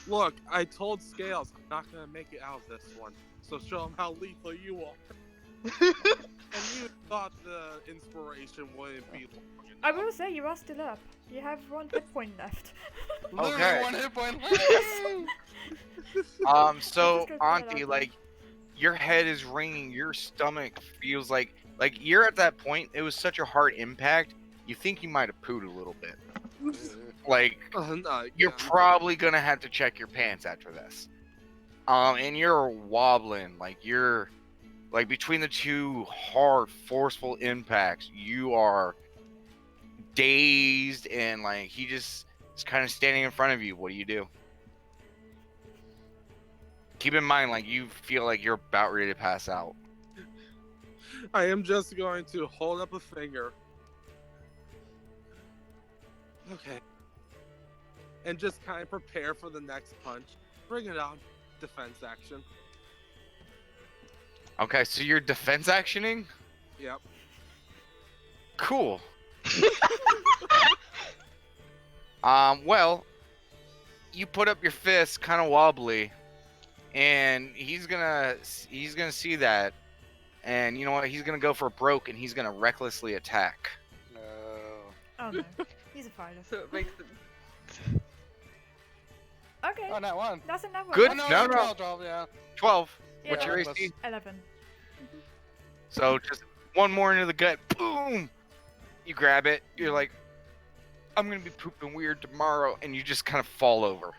Look, I told Scales I'm not gonna make it out of this one. So show him how lethal you are. And you thought the inspiration wouldn't be long enough. I will say, you are still up. You have 1 hit point left. Literally Okay. 1 hit point. So Just go for it, Auntie, Auntie. like, your head is ringing, your stomach feels like you're at that point. It was such a hard impact. You think you might have pooed a little bit. Like, No, you're yeah. probably gonna have to check your pants after this. And you're wobbling, like you're, like between the two hard, forceful impacts, you are dazed, and like he just is kind of standing in front of you. What do you do? Keep in mind, like you feel like you're about ready to pass out. I am just going to hold up a finger. Okay. And just kind of prepare for the next punch. Bring it on. Defense action. Okay, so you're defense actioning? Yep. Cool. Well, you put up your fist kind of wobbly, and he's gonna see that, and you know what? He's gonna go for broke, and he's gonna recklessly attack. No. Oh no, he's a fighter. So it makes them. Okay, Oh, Nat 1. that's another Good. Oh, no, No, no. 12, 12, yeah. 12. Yeah, What's your Reckless. AC? 11. So just one more into the gut. Boom. You grab it. You're like, I'm gonna be pooping weird tomorrow, and you just kind of fall over.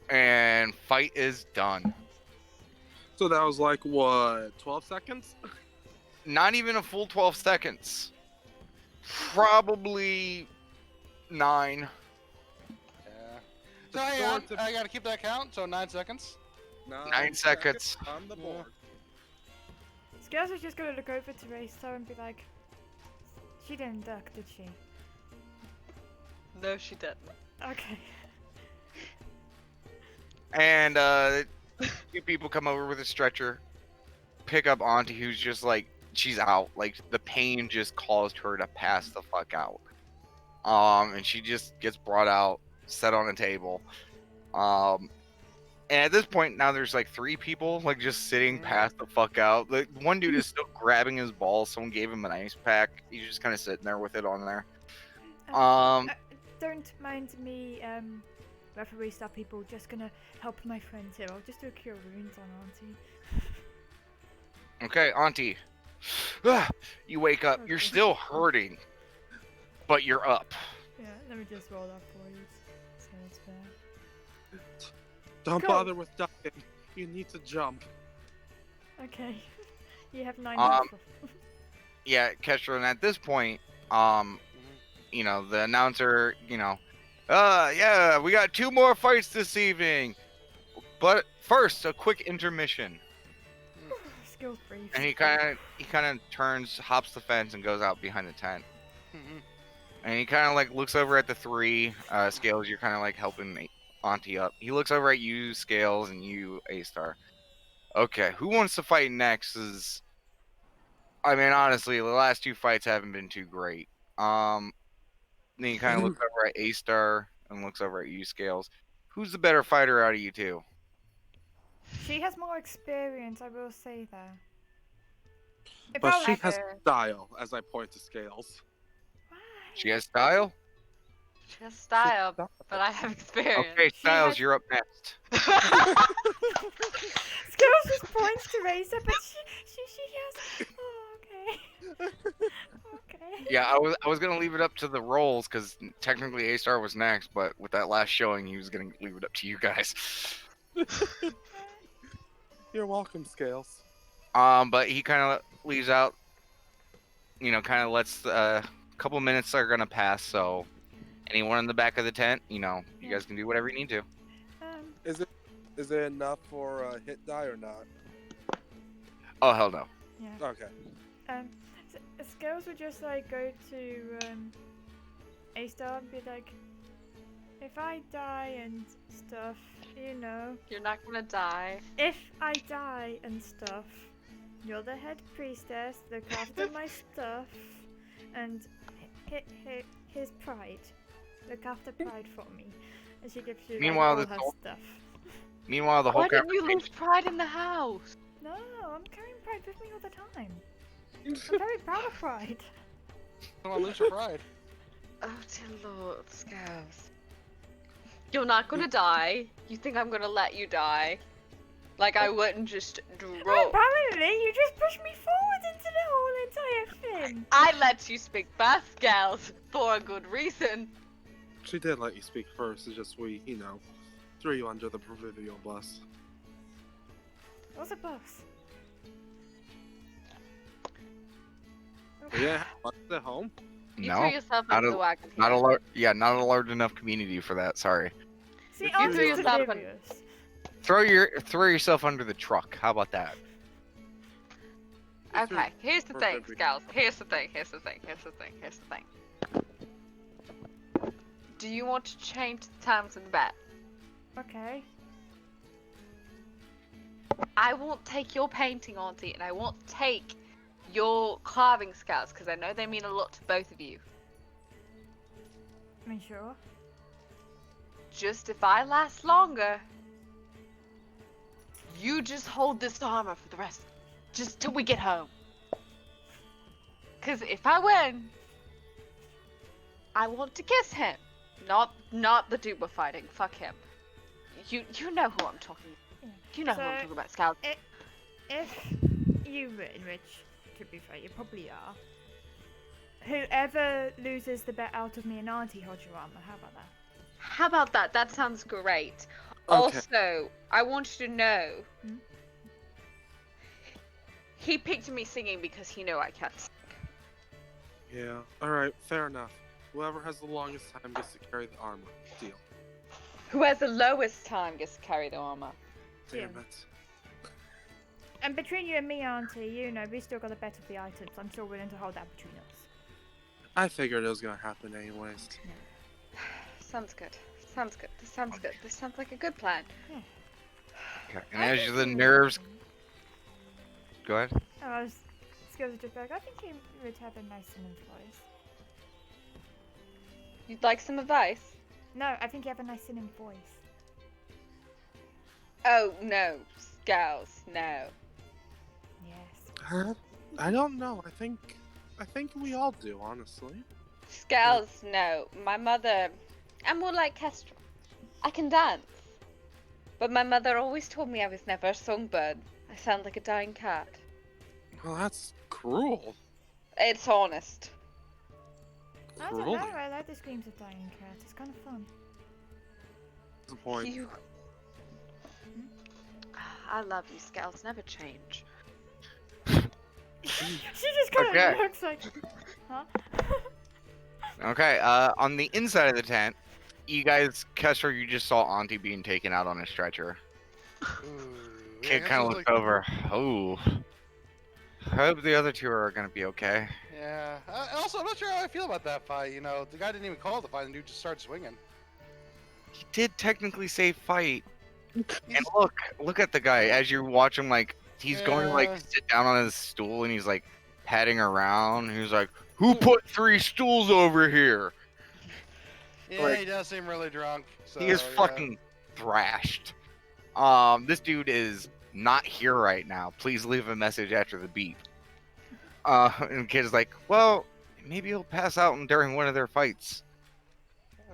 And fight is done. So that was like, what, 12 seconds? Not even a full 12 seconds. Probably 9. Yeah. So hang on, Short of- I gotta keep that count, so 9 seconds. 9 seconds. On the board. Scales is just gonna look over to Raystar and be like, she didn't duck, did she? No, she didn't. Okay. And two people come over with a stretcher, pick up Auntie, who's just like, she's out. Like the pain just caused her to pass the fuck out. And she just gets brought out, set on a table. And at this point now there's like 3 people like just sitting passed the fuck out. Like one dude is still grabbing his ball. Someone gave him an ice pack. He's just kind of sitting there with it on there. Don't mind me, referee style people. Just gonna help my friends here. I'll just do a cure wounds on Auntie. Okay, Auntie. You wake up. You're still hurting, but you're up. Yeah, let me just roll that for you. So it's fair. Don't Go. bother with ducking. You need to jump. Okay. You have 9 Um, health. Yeah, Kestrel, and at this point, you know, the announcer, you know, yeah, we got 2 more fights this evening. But first, a quick intermission. Skills brief. And he kind of turns, hops the fence, and goes out behind the tent. And he kind of like looks over at the 3 Scales. You're kind of like helping Auntie up. He looks over at you, Scales, and you, A-Star. Okay, who wants to fight next? I mean, honestly, the last 2 fights haven't been too great. Then he kind of looks over at A-Star and looks over at you, Scales. Who's the better fighter out of you 2? She has more experience, I will say that. If But I she was- has style, as I point to Scales. Why? She has style? She has style, but I have experience. Okay, Styles, has- you're up next. Skills just points to Razor, but she has. Oh, okay. Okay. Yeah, I was gonna leave it up to the rolls because technically A-Star was next, but with that last showing, he was gonna leave it up to you guys. You're welcome, Scales. But he kind of leaves out, you know, kind of lets a couple minutes are gonna pass. So, anyone in the back of the tent, you know, you guys can do whatever you need to. Is it enough for a hit die or not? Oh hell no. Yeah. Okay. Skills would just like go to A-Star and be like, if I die and stuff, you know, You're not gonna die. if I die and stuff, you're the head priestess, look after my stuff, and here's Pride. Look after Pride for me. And she gives you like, Meanwhile, all the her whole- stuff. Meanwhile, the whole Why didn't you conversation- leave Pride in the house? No, I'm carrying Pride with me all the time. I'm very proud of Pride. Don't wanna lose your pride. Oh dear Lord, Scales. You're not gonna die. You think I'm gonna let you die? Like I wouldn't just Well, drop. apparently, you just pushed me forward into the whole entire thing. I let you speak first, Scales, for a good reason. She did let you speak first. It's just we, you know, threw you under the proverbial bus. What's a bus? Yeah, at home. You No, threw yourself not into a- the wagon. not a here. large, yeah, not a large enough community for that. Sorry. See, You I'm threw yourself in- delirious. Throw yourself under the truck. How about that? You threw Okay, here's the thing, perfectly. Scales. Here's the thing. Do you want to change the terms of the bet? Okay. I won't take your painting, Auntie, and I won't take your carving skills because I know they mean a lot to both of you. I mean, sure. Just if I last longer, you just hold this armor for the rest, just till we get home. Cause if I win, I want to kiss him, not the dude we're fighting. Fuck him. You know who I'm talking. Yeah. You know who I'm So- talking about, Scout. If you win, which, to be fair, you probably are, whoever loses the bet out of me and Auntie holds your armor. How about that? How about that? That sounds great. Okay. Also, I want you to know. Hmm? He picked me singing because he knew I can't sing. Yeah. All right. Fair enough. Whoever has the longest time gets to carry the armor. Deal. Who has the lowest time gets to carry the armor. Damn Yeah. it. And between you and me, Auntie, you know, we still got the bet of the items. I'm still willing to hold that between us. I figured it was gonna happen anyways. Sounds good. Sounds good. This sounds good. This sounds like a good plan. Okay. And as the nerves, go ahead. I was Skills are just like, I think he would have a nice singing voice. You'd like some advice? No, I think you have a nice singing voice. Oh no, Scales, no. Yes. I don't know. I think we all do, honestly. Scales, no. My mother, I'm more like Kestrel. I can dance. But my mother always told me I was never a songbird. I sound like a dying cat. Well, that's cruel. It's honest. I don't Cruel. know, I like the screams of dying cats. It's kind of fun. That's the point. You... I love you, Scales. Never change. She just kind Okay. of looks like, huh? Okay, on the inside of the tent, you guys, Kester, you just saw Auntie being taken out on a stretcher. Ooh, Kid yeah, kind of this is looks over. Oh. Hope the other two are gonna be okay. Yeah. Also, I'm not sure how I feel about that fight. You know, the guy didn't even call the fight, and dude just started swinging. He did technically say fight. And He's- look at the guy as you watch him. Like he's going to like Yeah. sit down on his stool, and he's like patting around. He's like, "Who put 3 stools over here?" Yeah, like- he does seem really drunk. So, He is yeah. fucking thrashed. This dude is not here right now. Please leave a message after the beep. And the kid is like, well, maybe he'll pass out during one of their fights.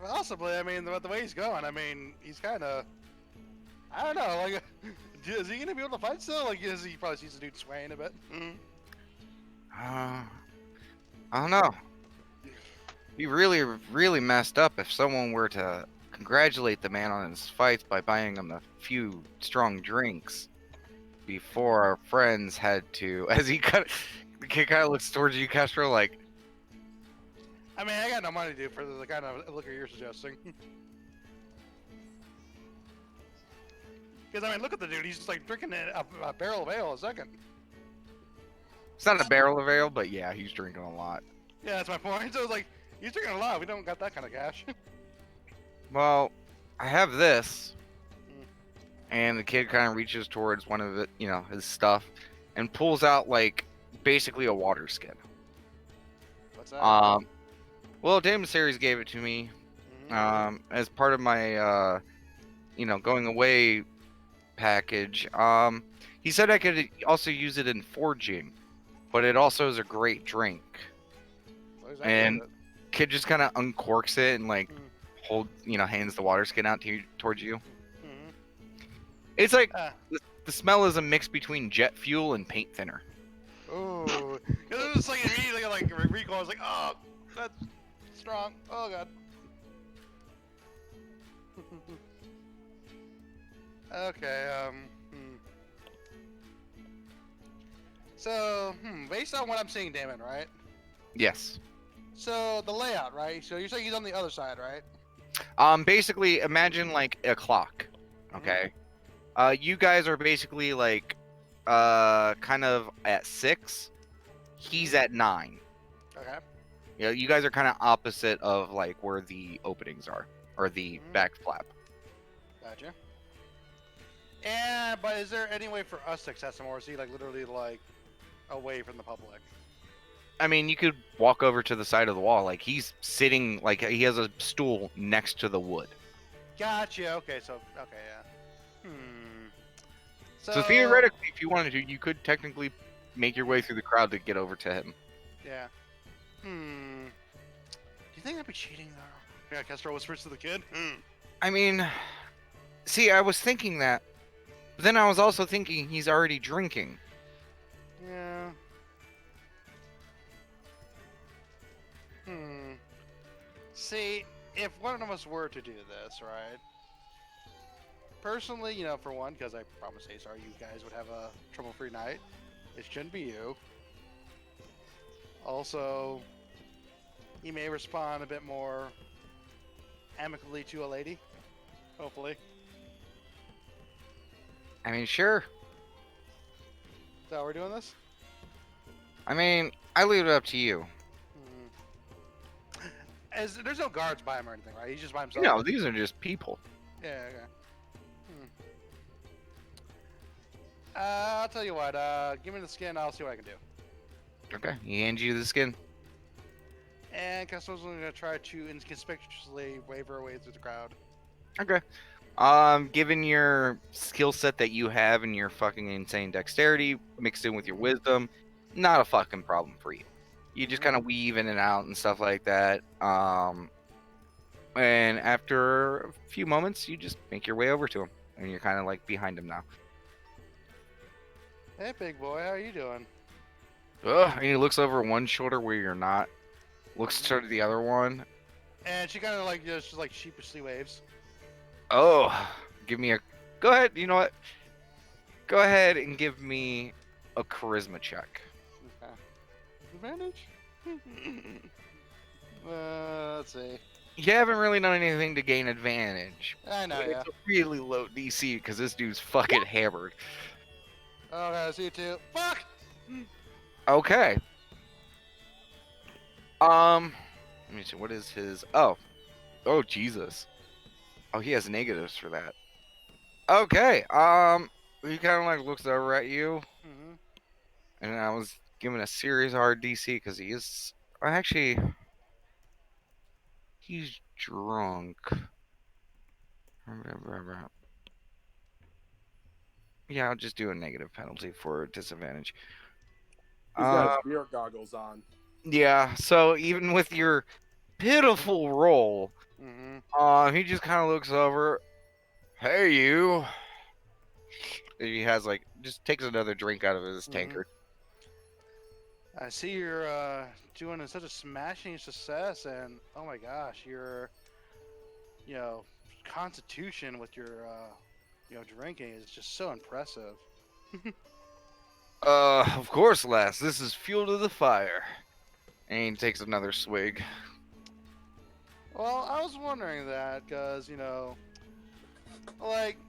Possibly. I mean, the way he's going, I mean, he's kind of. I don't know. Like, is he gonna be able to fight still? Like, is he probably sees the dude swaying a bit? I don't know. He really, really messed up if someone were to congratulate the man on his fights by buying him a few strong drinks before our friends had to. As he the kid kind of looks towards you, Castro, like, I mean, I got no money, dude, for the kind of liquor you're suggesting. Because I mean, look at the dude. He's just like drinking a barrel of ale a second. it's not a barrel of ale, but yeah, he's drinking a lot. Yeah, that's my point. So it's like he's drinking a lot. We don't got that kind of cash. Well, I have this. And the kid kind of reaches towards one of it, his stuff, and pulls out like basically a water skin. What's that? Well, Damon Series gave it to me as part of my going away package. He said I could also use it in forging, but it also is a great drink. What exactly and- is it? Kid just kind of uncorks it and like Mm. hands the water skin out towards you. Mhm. It's like Ah. the smell is a mix between jet fuel and paint thinner. Ooh. It was just like immediately like recoil. I was like, oh, that's strong. Oh god. Okay. So, based on what I'm seeing, Damon, right? Yes. So the layout, right? So you're saying he's on the other side, right? Basically, imagine like a clock. Okay. You guys are basically like, kind of at 6. He's at 9. Okay. You guys are kind of opposite of like where the openings are, or the Mhm. back flap. Gotcha. And but is there any way for us to access him, or is he like literally like away from the public? I mean, you could walk over to the side of the wall. Like he's sitting, like he has a stool next to the wood. Gotcha. Okay. So okay, yeah. So theoretically, if you wanted to, you could technically make your way through the crowd to get over to him. Yeah. Do you think I'd be cheating though? Yeah, Kester whispers to the kid. I mean, see, I was thinking that, but then I was also thinking he's already drinking. Yeah. See, if one of us were to do this, right? Personally, for one, because I promised Azar you guys would have a trouble-free night. It shouldn't be you. Also, he may respond a bit more amicably to a lady. Hopefully. I mean, sure. So we're doing this? I mean, I leave it up to you. There's no guards by him or anything, right? He's just by himself. No, these are just people. Yeah, okay. I'll tell you what, give me the skin, I'll see what I can do. Okay, he hands you the skin. And Customer's gonna try to inconspicuously wave her way through the crowd. Okay. Given your skill set that you have and your fucking insane dexterity mixed in with your wisdom, not a fucking problem for you. You just kind of weave in and out and stuff like that. And after a few moments, you just make your way over to him, and you're kind of like behind him now. Hey, big boy, how are you doing? Ugh, and he looks over one shoulder where you're not, looks to the other one. And she kind of like just like sheepishly waves. Oh, give me a. Go ahead. You know what? Go ahead and give me a charisma check. Okay. Advantage? Let's see. You haven't really done anything to gain advantage. I know, But yeah. it's a really low DC because this dude's fucking hammered. Oh, okay, I see you too. Fuck! Okay. Let me see. What is his? Oh, Jesus. Oh, he has negatives for that. Okay. He kind of like looks over at you, Mm-hmm. and I was given a serious hard DC because he is actually he's drunk. Yeah, I'll just do a negative penalty for disadvantage. He's got his beer goggles on. Yeah, so even with your pitiful roll, Mm-hmm. he just kind of looks over. Hey, you. He has like just takes another drink out of his tankard. I see you're doing such a smashing success, and oh my gosh, your constitution with your drinking is just so impressive. Of course, lass. This is fuel to the fire. And he takes another swig. Well, I was wondering that because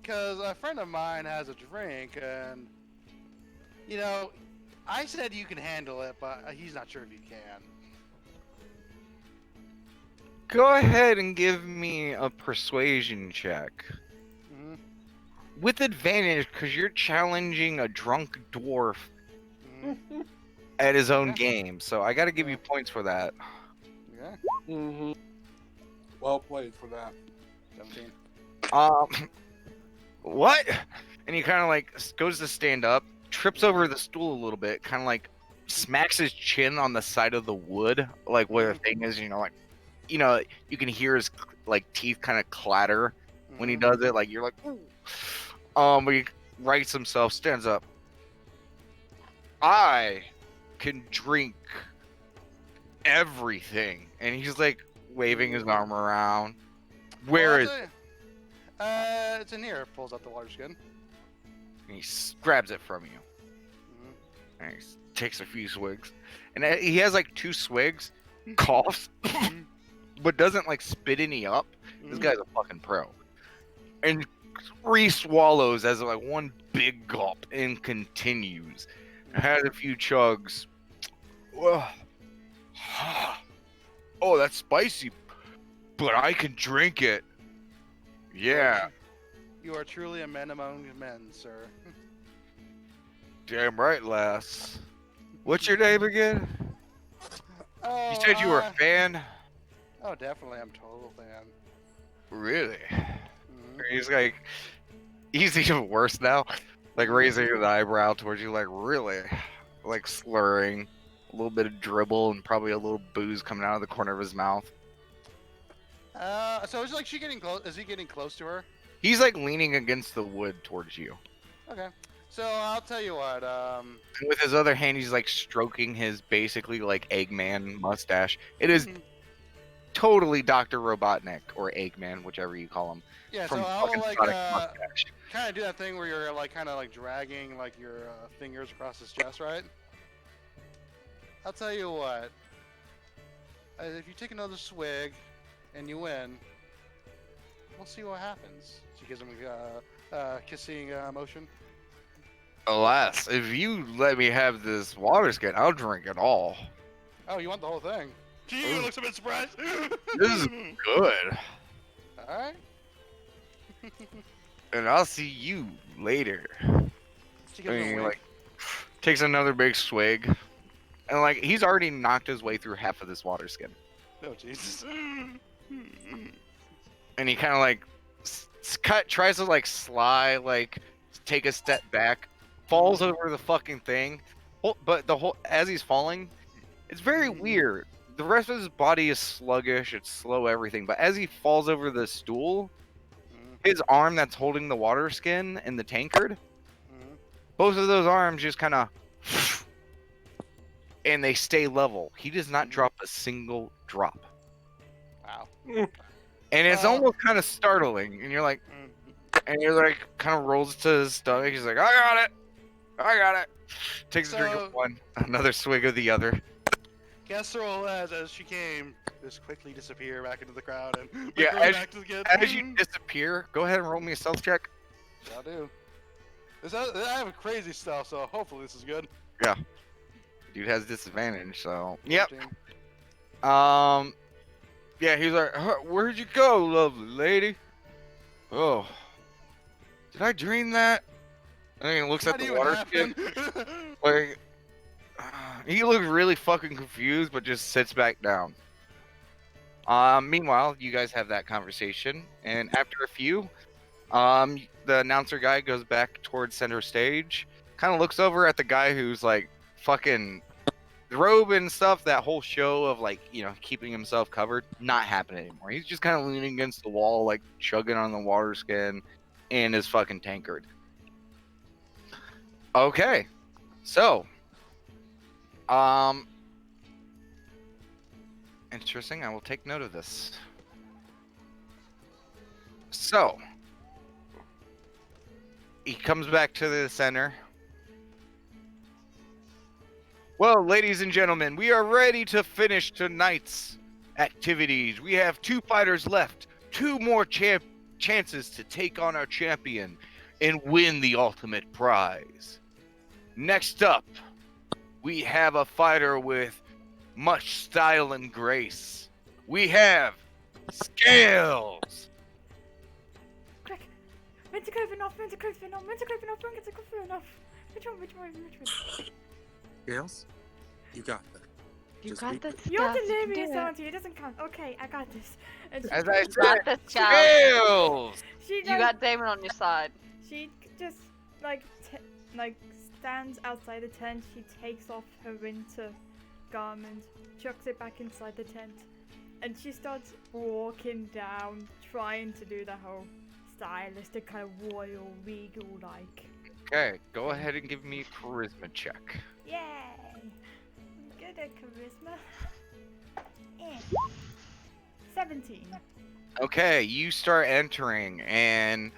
because a friend of mine has a drink, and I said you can handle it, but he's not sure if you can. Go ahead and give me a persuasion check. Mm-hmm. With advantage, because you're challenging a drunk dwarf Mm-hmm. at his own Yeah. game. So I gotta give you points for that. Yeah. Mm-hmm. Well played for that. 17. What? And he kind of like goes to stand up, trips over the stool a little bit, kind of like smacks his chin on the side of the wood, like where the thing is, you can hear his like teeth kind of clatter when he does it. Like you're like, ooh. But he rights himself, stands up. I can drink everything, and he's like waving his arm around. Where is? It's in here. Pulls out the water skin. And he grabs it from you. Mm-hmm. And he takes a few swigs, and he has like 2 swigs, coughs, but doesn't like spit any up. This guy's a fucking pro. And 3 swallows as like one big gulp and continues. Has a few chugs. Oh, that's spicy, but I can drink it. Yeah, You are truly a man among men, sir. damn right, lass. What's your name again? Oh, You said you were a fan? Oh, definitely. I'm a total fan. Really? Mhm. He's like, he's even worse now. Like raising his eyebrow towards you, like really, like slurring, a little bit of dribble and probably a little booze coming out of the corner of his mouth. So is like she getting close? Is he getting close to her? He's like leaning against the wood towards you. Okay. So I'll tell you what. And with his other hand, he's like stroking his basically like Eggman mustache. It is Mhm. totally Dr. Robotnik or Eggman, whichever you call him. Yeah. From So I'll fucking like Sonic Mustache. kind of do that thing where you're like kind of like dragging like your fingers across his chest, right? I'll tell you what. If you take another swig and you win, we'll see what happens. She gives him a kissing motion. Alas, if you let me have this water skin, I'll drink it all. Oh, you want the whole thing? She Ooh. looks a bit surprised. This is good. All right. And I'll see you later. She gives him a he wink. like takes another big swig, And like he's already knocked his way through half of this water skin. Oh Jesus. And he kind of like tries to like like take a step back, falls over the fucking thing. But as he's falling, it's very weird. The rest of his body is sluggish, it's slow, everything. But as he falls over the stool, his arm that's holding the water skin and the tankard, both of those arms just kind of, and they stay level. He does not drop a single drop. Wow. And it's almost kind of startling. And you're like, kind of rolls to his stomach. He's like, I got it. Takes a drink of one, another swig of the other. Casserole, as she came, just quickly disappear back into the crowd and Yeah, back to the kids. As you disappear, go ahead and roll me a stealth check. I do. I have a crazy stealth, so hopefully this is good. Dude has disadvantage, so yep. 14. Yeah, he's like, where'd you go, lovely lady? Oh, did I dream that? And he looks at the water skin. Like, he looks really fucking confused, but just sits back down. Meanwhile, you guys have that conversation, and after a few, the announcer guy goes back towards center stage, kind of looks over at the guy who's like fucking the robe and stuff, that whole show of like, you know, keeping himself covered, not happening anymore. He's just kind of leaning against the wall, like chugging on the water skin and his fucking tankard. Okay, so, interesting. I will take note of this. So, he comes back to the center. Well, ladies and gentlemen, we are ready to finish tonight's activities. We have 2 fighters left, 2 more chances to take on our champion and win the ultimate prize. Next up, we have a fighter with much style and grace. We have Scales. Quick! Winter Coven off, Winter Coven off, Winter Coven off, Winter Coven off. Which one? Scales, you got that. You Just got be- this. You're stuff, you can delirious, do it. aren't you? It doesn't count. Okay, I got this. And she, As I You got said, this, child. Scales. she, You like, got Damon on your side. she just like stands outside the tent. She takes off her winter garment, chucks it back inside the tent, and she starts walking down, trying to do the whole stylistic kind of royal, regal like. Okay, go ahead and give me a charisma check. Yay! I'm good at charisma. 17. Okay, you start entering, and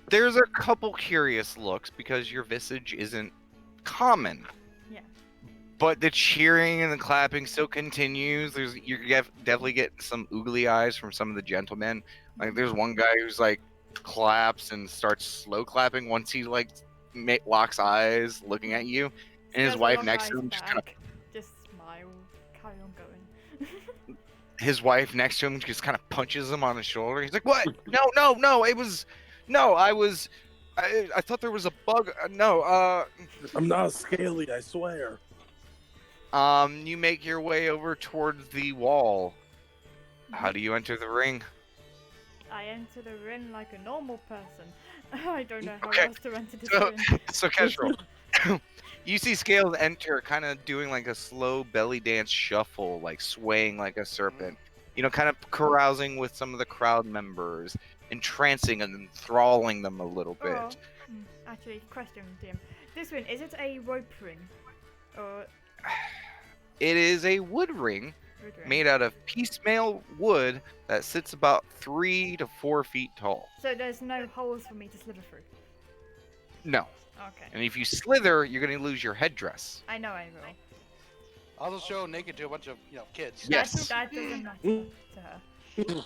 there's a couple curious looks because your visage isn't common. Yeah. But the cheering and the clapping still continues. You're definitely getting some oogly eyes from some of the gentlemen. Like there's one guy who's like claps and starts slow clapping once he like locks eyes looking at you, and his There's wife one next to guy's him just kind of back. Just smile, carry on going. his wife next to him just kind of punches him on the shoulder. He's like, "What? No! It was no. I thought there was a bug. No. I'm not scaly, I swear. You make your way over towards the wall. How do you enter the ring? I enter the ring like a normal person. I don't know how Okay, else to enter this so- ring. So casual. You see Scales enter, kind of doing like a slow belly dance shuffle, like swaying like a serpent. You know, kind of carousing with some of the crowd members, entrancing and enthralling them a little bit. Oh, actually, question, DM. This ring, is it a rope ring? Or It is a wood ring wood ring? made out of piecemeal wood that sits about 3 to 4 feet tall. So there's no holes for me to slither through. No. Okay. And if you slither, you're going to lose your headdress. I know I will. I'll just show naked to a bunch of, kids. Yes. That doesn't matter to her.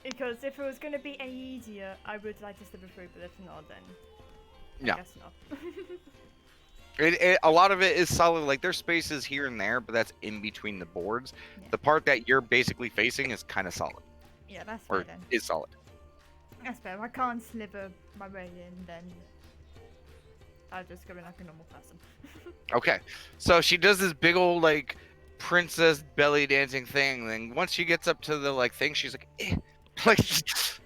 Because if it was going to be any easier, I would like to slither through, but if not, then I No. guess not. A lot of it is solid. Like there's spaces here and there, but that's in between the boards. Yeah. The part that you're basically facing is kind of solid, Yeah, that's fair or then. is solid. That's fair. I can't slither my way in, then I'll just go in like a normal person. Okay, so she does this big old like princess belly dancing thing. Then once she gets up to the like thing, she's like, eh. Like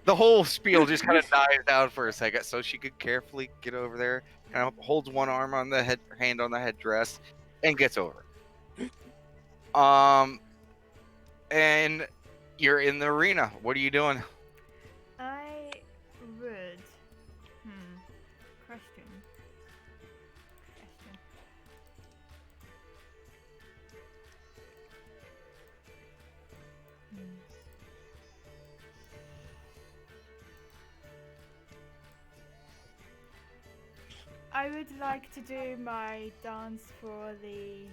the whole spiel just kind of dies down for a second, so she could carefully get over there. Kind of holds one arm on the hand on the headdress, and gets over. And you're in the arena. What are you doing? I would. Question. Hmm. I would like to do my dance for the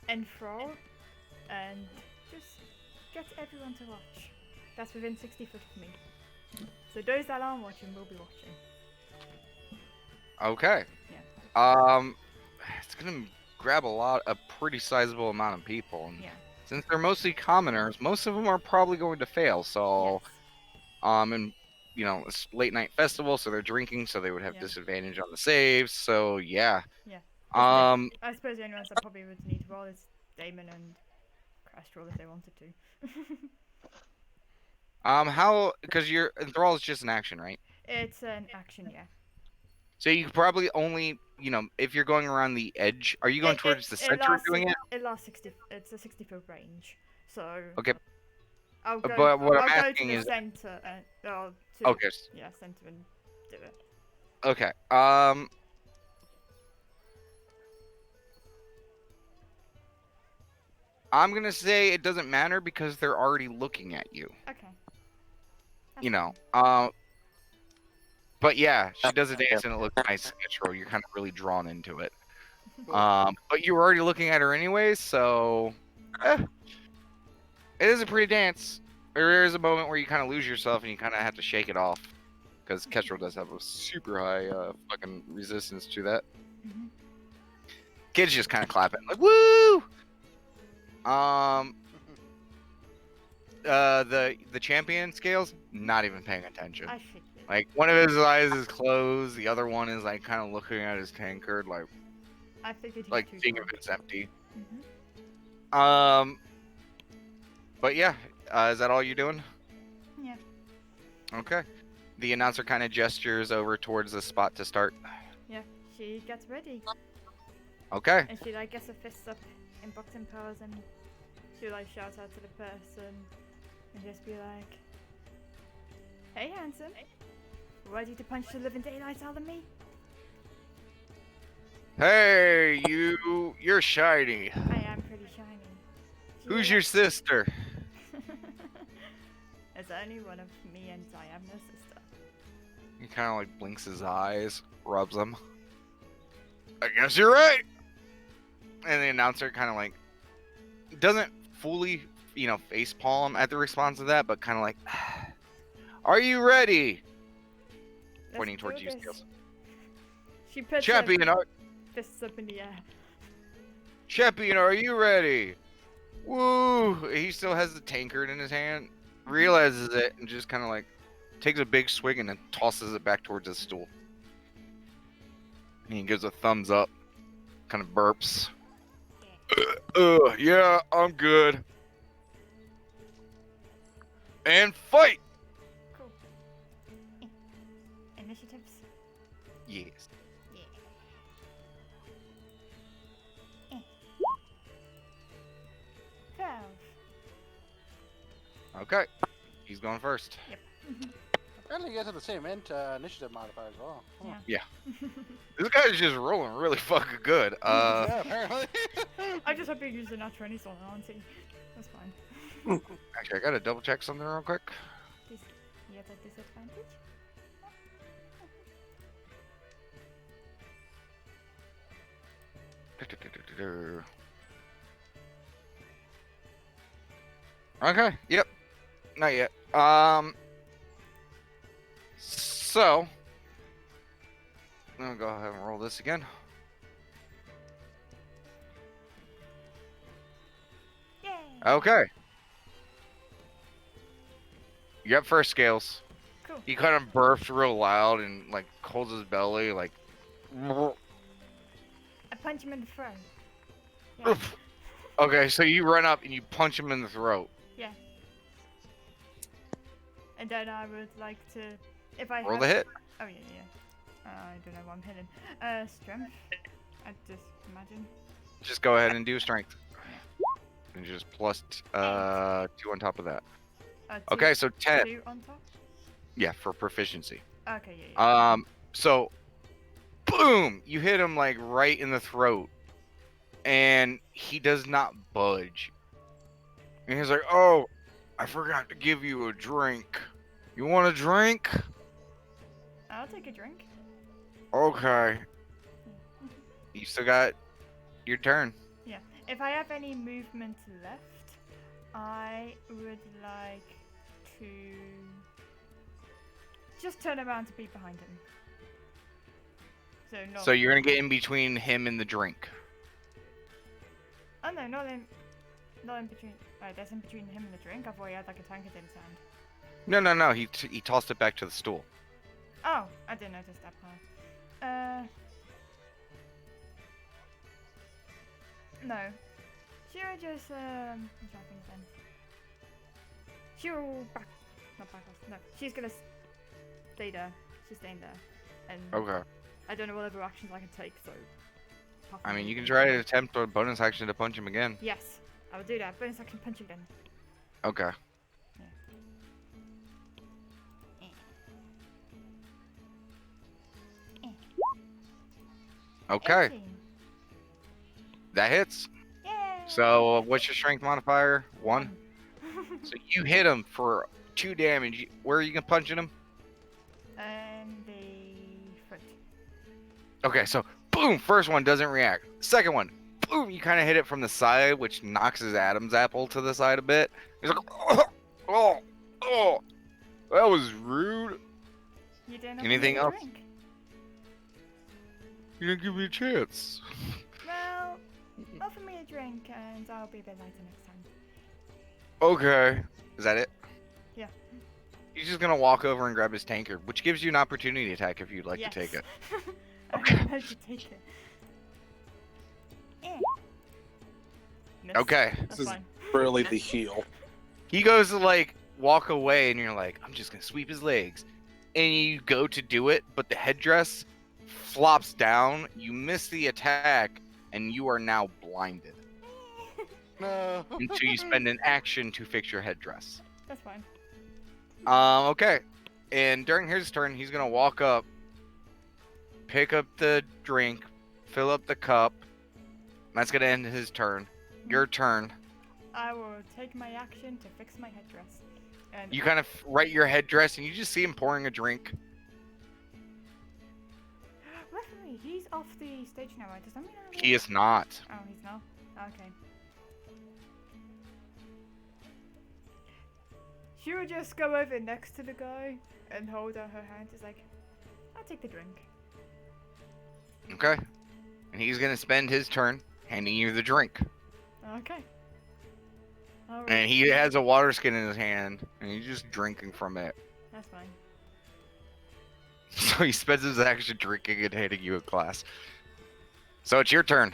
enthrall and just get everyone to watch. That's within 60 foot of me. So those that aren't watching will be watching. Okay. Yeah. It's gonna grab a pretty sizable amount of people. And Yeah. since they're mostly commoners, most of them are probably going to fail. So, Yes. and you know, it's late night festival, so they're drinking, so they would have Yeah. disadvantage on the saves. So yeah. Yeah. Um, I suppose the only ones that probably would need to roll is Damon and Crastral if they wanted to. how? Because your enthrall is just an action, right? It's an action, yeah. So you could probably only, you know, if you're going around the edge, are you going towards the center of doing it? It lasts 60. It's a 60-foot range. So. Okay. I'll go. But what I'm I'll go asking to the is- center and to, Okay. Yeah, center and do it. Okay. I'm gonna say it doesn't matter because they're already looking at you. Okay. You know. That's But yeah, she does a dance and it looks nice, natural. You're kind of really drawn into it. But you were already looking at her anyways, so it is a pretty dance. There is a moment where you kind of lose yourself and you kind of have to shake it off, because Kestrel does have a super high fucking resistance to that. Mhm. Kids just kind of clapping like woo. The champion Scales not even paying attention. I figured. Like one of his eyes is closed, the other one is like kind of looking at his tankard, like I figured he's like too seeing if drunk. it's empty. Mhm. But yeah, is that all you're doing? Yeah. Okay. The announcer kind of gestures over towards the spot to start. Yeah. She gets ready Okay. and she like gets her fists up in boxing pose and she like shouts out to the person and just be like, "Hey, handsome, ready to punch the living daylights out of me?" Hey, you're shiny. I am pretty shiny. She Who's be your like- sister? There's only one of me and I am no sister. He kind of like blinks his eyes, rubs them. I guess you're right. And the announcer kind of like doesn't fully, you know, face palm at the response to that, but kind of like, "Are you ready?" Let's Pointing do towards you, this. Scales. She puts Champion, her are fists up in the air. Champion, are you ready? Woo! He still has the tankard in his hand, realizes it, and just kind of like takes a big swig and then tosses it back towards his stool. And he gives a thumbs up, kind of burps. Yeah, I'm good. And fight! Cool. Initiatives. Yes. Yeah. Eh. 12. Okay. He's going first. Apparently, you guys have the same initiative modifier as well. Huh. Yeah. This guy's just rolling really fucking good. Yeah, apparently. I just hope you use the natural 20 on auntie. That's fine. Actually, I gotta double check something real quick. You have a disadvantage? Okay, yep. Not yet. So I'm gonna go ahead and roll this again. Yay! Okay. You're up first, Scales. Cool. He kind of burps real loud and like holds his belly like I punch punch him in the throat. Yeah. Oof. Okay, so you run up and you punch him in the throat. Yeah. And then I would like to, if I Roll have, the hit. Oh yeah, yeah. I don't know what I'm hitting. Strength. I just imagine. Just go ahead and do strength. And just plus 2 on top of that. Two, Okay, so 10. 2 on top. Yeah, for proficiency. Okay, yeah. So boom, you hit him like right in the throat, and he does not budge. And he's like, "Oh, I forgot to give you a drink. You want a drink? I'll take a drink. Okay. You still got your turn. Yeah. If I have any movement left, I would like to just turn around to be behind him. So not. So you're gonna get in between him and the drink. Oh no, not in between. Right, that's in between him and the drink. I thought he had like a tankard in his hand. No. He tossed it back to the stool. Oh, I didn't notice that part. No. She'll just I'm trying to think then. She'll not back off. No, she's gonna stay there. She's staying there. And Okay. I don't know what other actions I can take, so. apart I from mean, you can moving. try to attempt a bonus action to punch him again. Yes, I will do that. Bonus action punch again. Okay. Okay, 18. that hits. Yay! So, what's your strength modifier? 1. So you hit him for 2 damage. Where are you punching him? And the foot. Okay, so boom, first one doesn't react. Second one, boom, you kind of hit it from the side, which knocks his Adam's apple to the side a bit. He's like, oh, that was rude. You didn't Anything offer else? me a drink. You didn't give me a chance. Well, offer me a drink and I'll be a bit lighter next time. Okay, is that it? Yeah. He's just gonna walk over and grab his tankard, which gives you an opportunity attack if you'd like to take it. Okay. I should take it. Miss. Okay. That's This is fine. really the heel. He goes to like walk away, and you're like, I'm just gonna sweep his legs, and you go to do it, but the headdress flops down. You miss the attack, and you are now blinded No. until you spend an action to fix your headdress. That's fine. Okay. And during his turn, he's gonna walk up, pick up the drink, fill up the cup. That's gonna end his turn. Your turn. I will take my action to fix my headdress. And You kind of right your headdress, and you just see him pouring a drink. Referee, he's off the stage now, right? Does that mean I He is not. Oh, he's not? Okay. She would just go over next to the guy and hold out her hand. It's like, I'll take the drink. Okay. And he's gonna spend his turn handing you the drink. Okay. Alright. And he has a water skin in his hand, and he's just drinking from it. That's fine. So he spends his action drinking and handing you a glass. So it's your turn.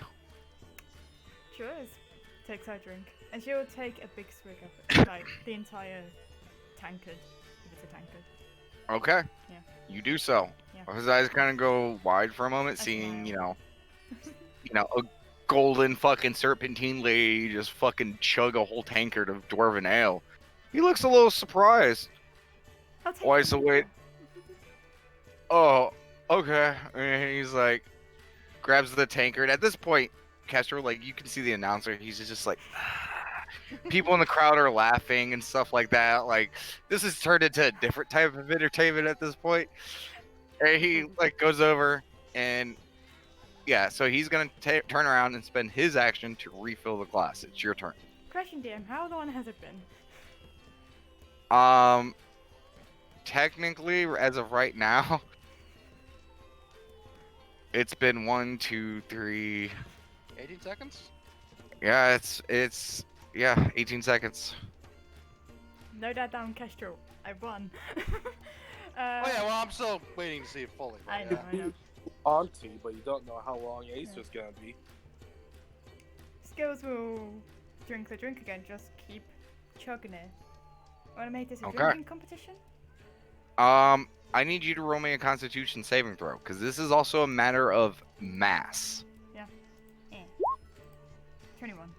Sure is. Takes her drink. And she'll take a big swig of it. Like, the entire tankard. If it's a tankard. Okay. Yeah. You do so. Yeah. His eyes kind of go wide for a moment, I seeing, smile. a golden fucking serpentine lady just fucking chug a whole tankard of dwarven ale. He looks a little surprised. I'll take Why it so now. wait? Oh, okay. And he's like, grabs the tankard. At this point, Castro, like, you can see the announcer. He's just like, people in the crowd are laughing and stuff like that. Like, this has turned into a different type of entertainment at this point. And he, like, goes over and, yeah, so he's going to turn around and spend his action to refill the glass. It's your turn. Question DM, how long has it been? Technically, as of right now, it's been 1, 2, 3. 18 seconds? Yeah, it's 18 seconds. Note that down, Kestrel. I won. Oh yeah, well I'm still waiting to see it fully. but I yeah. know, I know. Auntie, but you don't know how long Ace is gonna be. Skills will drink the drink again, just keep chugging it. Wanna make this a Okay. drinking competition? I need you to roll me a Constitution saving throw, because this is also a matter of mass. 21.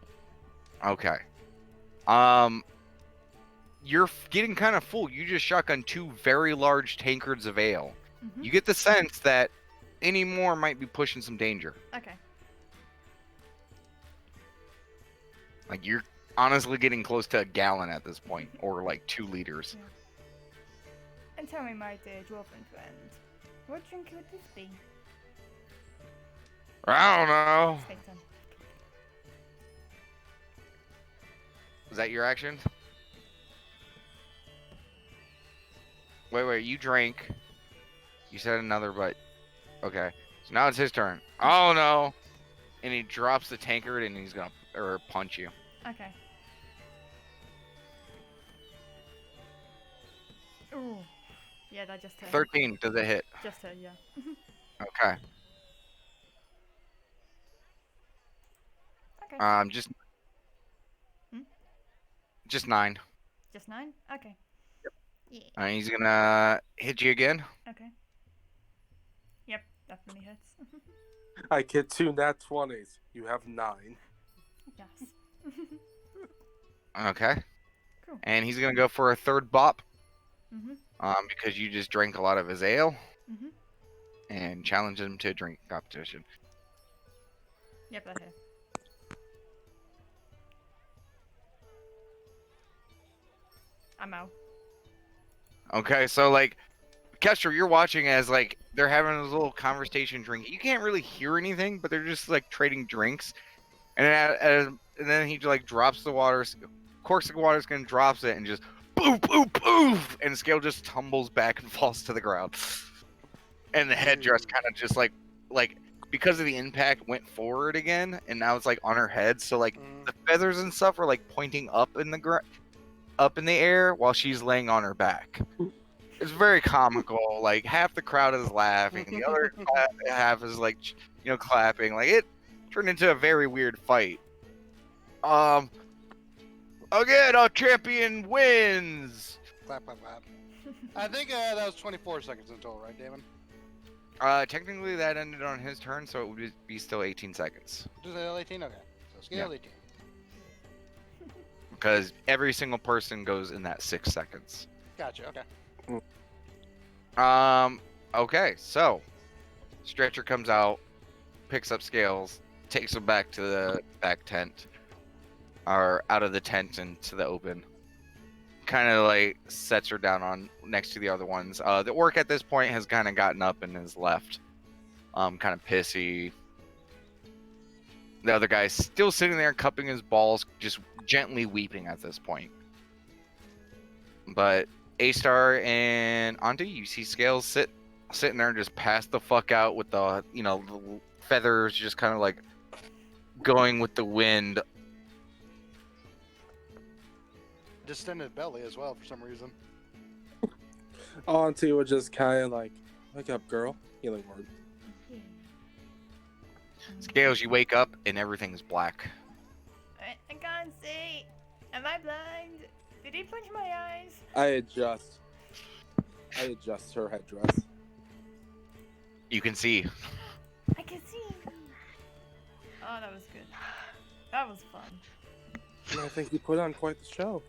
Okay. You're getting kind of full. You just shotgun 2 very large tankards of ale. Mm-hmm. You get the sense that any more might be pushing some danger. Okay. Like, you're honestly getting close to a gallon at this point, or like 2 liters. And tell me, my dear dwarven friend, what drink would this be? I don't know. Stay done. Is that your action? Wait, you drank. You said another, but okay. So now it's his turn. Oh no! And he drops the tankard and he's gonna punch you. Okay. Ooh. Yeah, that just hit. 13, does it hit? Just hit, yeah. Okay. Okay. Just. Hmm? Just 9. Just 9? Okay. Yeah. And he's gonna hit you again. Okay. Yep, definitely hits. I get 2 nat 20s. You have 9. Yes. Okay. Cool. And he's gonna go for a third bop. Mhm. Because you just drank a lot of his ale. Mhm. And challenge him to a drinking competition. Yep, that hit. I'm out. Okay, so like, Kester, you're watching as like they're having this little conversation drink. You can't really hear anything, but they're just like trading drinks. And then he like drops the water, corks the water, skin, drops it, and just poof, poof, poof, and Scale just tumbles back and falls to the ground. And the headdress kind of just like because of the impact went forward again, and now it's like on her head. So like the feathers and stuff are like pointing up in the up in the air while she's laying on her back. It's very comical. Like half the crowd is laughing, the other half is like, clapping. Like it turned into a very weird fight. Again, our champion wins. Clap, clap, clap. I think that was 24 seconds in total, right, Damon? Technically that ended on his turn, so it would be still 18 seconds. Just 18? Okay. So scale 18. Because every single person goes in that 6 seconds. Gotcha, okay. Okay, so Stretcher comes out, picks up Scales, takes him back to the back tent, or out of the tent into the open. Kind of like sets her down on next to the other ones. The orc at this point has kind of gotten up and is left, kind of pissy. The other guy's still sitting there cupping his balls, just gently weeping at this point. But A-Star and Auntie, you see Scales sitting there and just pass the fuck out with the, the feathers just kind of like going with the wind. Distended belly as well for some reason. Auntie would just kind of like, wake up, girl. Healing word. Scales, you wake up and everything's black. I can't see. Am I blind? Did he punch my eyes? I adjust her headdress. You can see. I can see. Oh, that was good. That was fun. And I think you put on quite the show.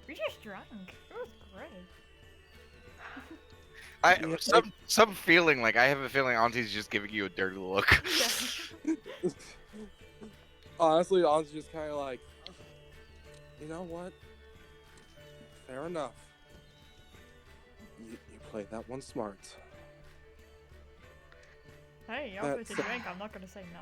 We just drank. It was great. Some feeling like I have a feeling Auntie's just giving you a dirty look. Yeah. Honestly, Auntie's just kind of like, you know what? Fair enough. You played that one smart. Hey, you offered to That's- drink. I'm not gonna say no.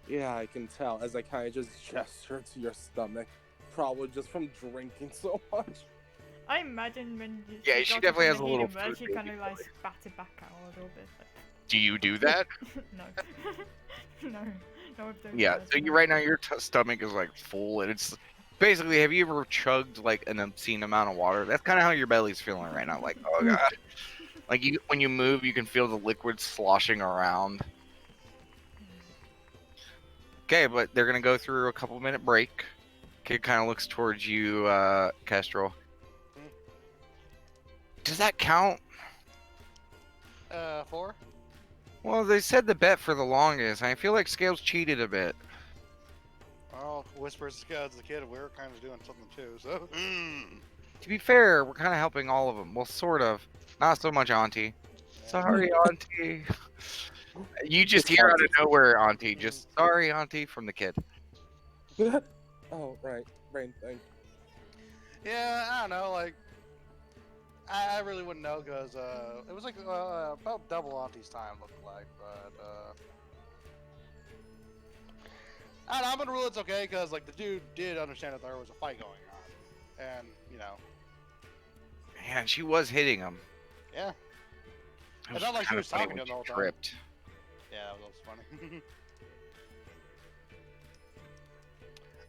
Yeah, I can tell as I kind of just gesture to your stomach. Probably just from drinking so much. I imagine when you. Yeah, you she got definitely to has a the little healing word, food she kind baby of like belly. spat it back out a little bit. Do you do that? No. No. No, I've done Yeah. that, So no. right now your stomach is like full, and it's basically. Have you ever chugged like an obscene amount of water? That's kind of how your belly's feeling right now. Like, oh god. Like when you move, you can feel the liquid sloshing around. Okay, but they're gonna go through a couple minute break. Kid kind of looks towards you, Kestrel. Does that count? 4. Well, they said the bet for the longest. I feel like Scales cheated a bit. Well, whispers to the kid. We're kind of doing something too. So. To be fair, we're kind of helping all of them. Well, sort of. Not so much Auntie. Sorry, Auntie. You just hear out of nowhere, Auntie. Just sorry, Auntie, from the kid. Oh, right. Rain thing. Yeah, I don't know. Like, I really wouldn't know because it was like about double Auntie's time looked like, but I don't know, I'm gonna rule it's okay because like the dude did understand that there was a fight going on, and you know. Man, she was hitting him. Yeah. It It's not like she kinda was funny talking when to him the she whole time. tripped. Yeah, that was funny.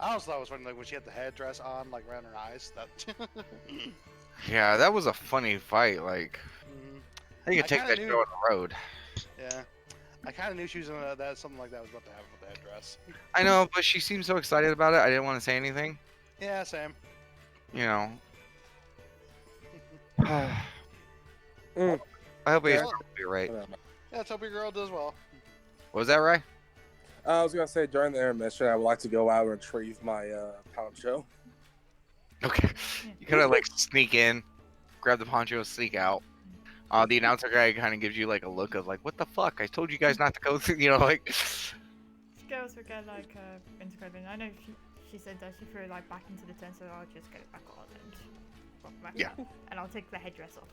I also thought it was funny like when she had the headdress on, like around her eyes. That. Yeah, that was a funny fight. Like, Mhm. I think you I take kinda that knew- show on the road. Yeah. I kind of knew she was gonna that something like that was about to happen with the headdress. I know, but she seemed so excited about it. I didn't want to say anything. Yeah, same. You know. Mm. I hope Yeah. Ace will be right. Whatever. Yeah, let's hope your girl does well. Was that right? I was gonna say during the intermission, I would like to go out and retrieve my poncho. Okay. You kind of like sneak in, grab the poncho, sneak out. The announcer guy kind of gives you like a look of like, what the fuck? I told you guys not to go through, you know, like. Scales will get like integrated. I know she said that she threw it like back into the tent, so I'll just get it back on and walk back Yeah. out. And I'll take the headdress off.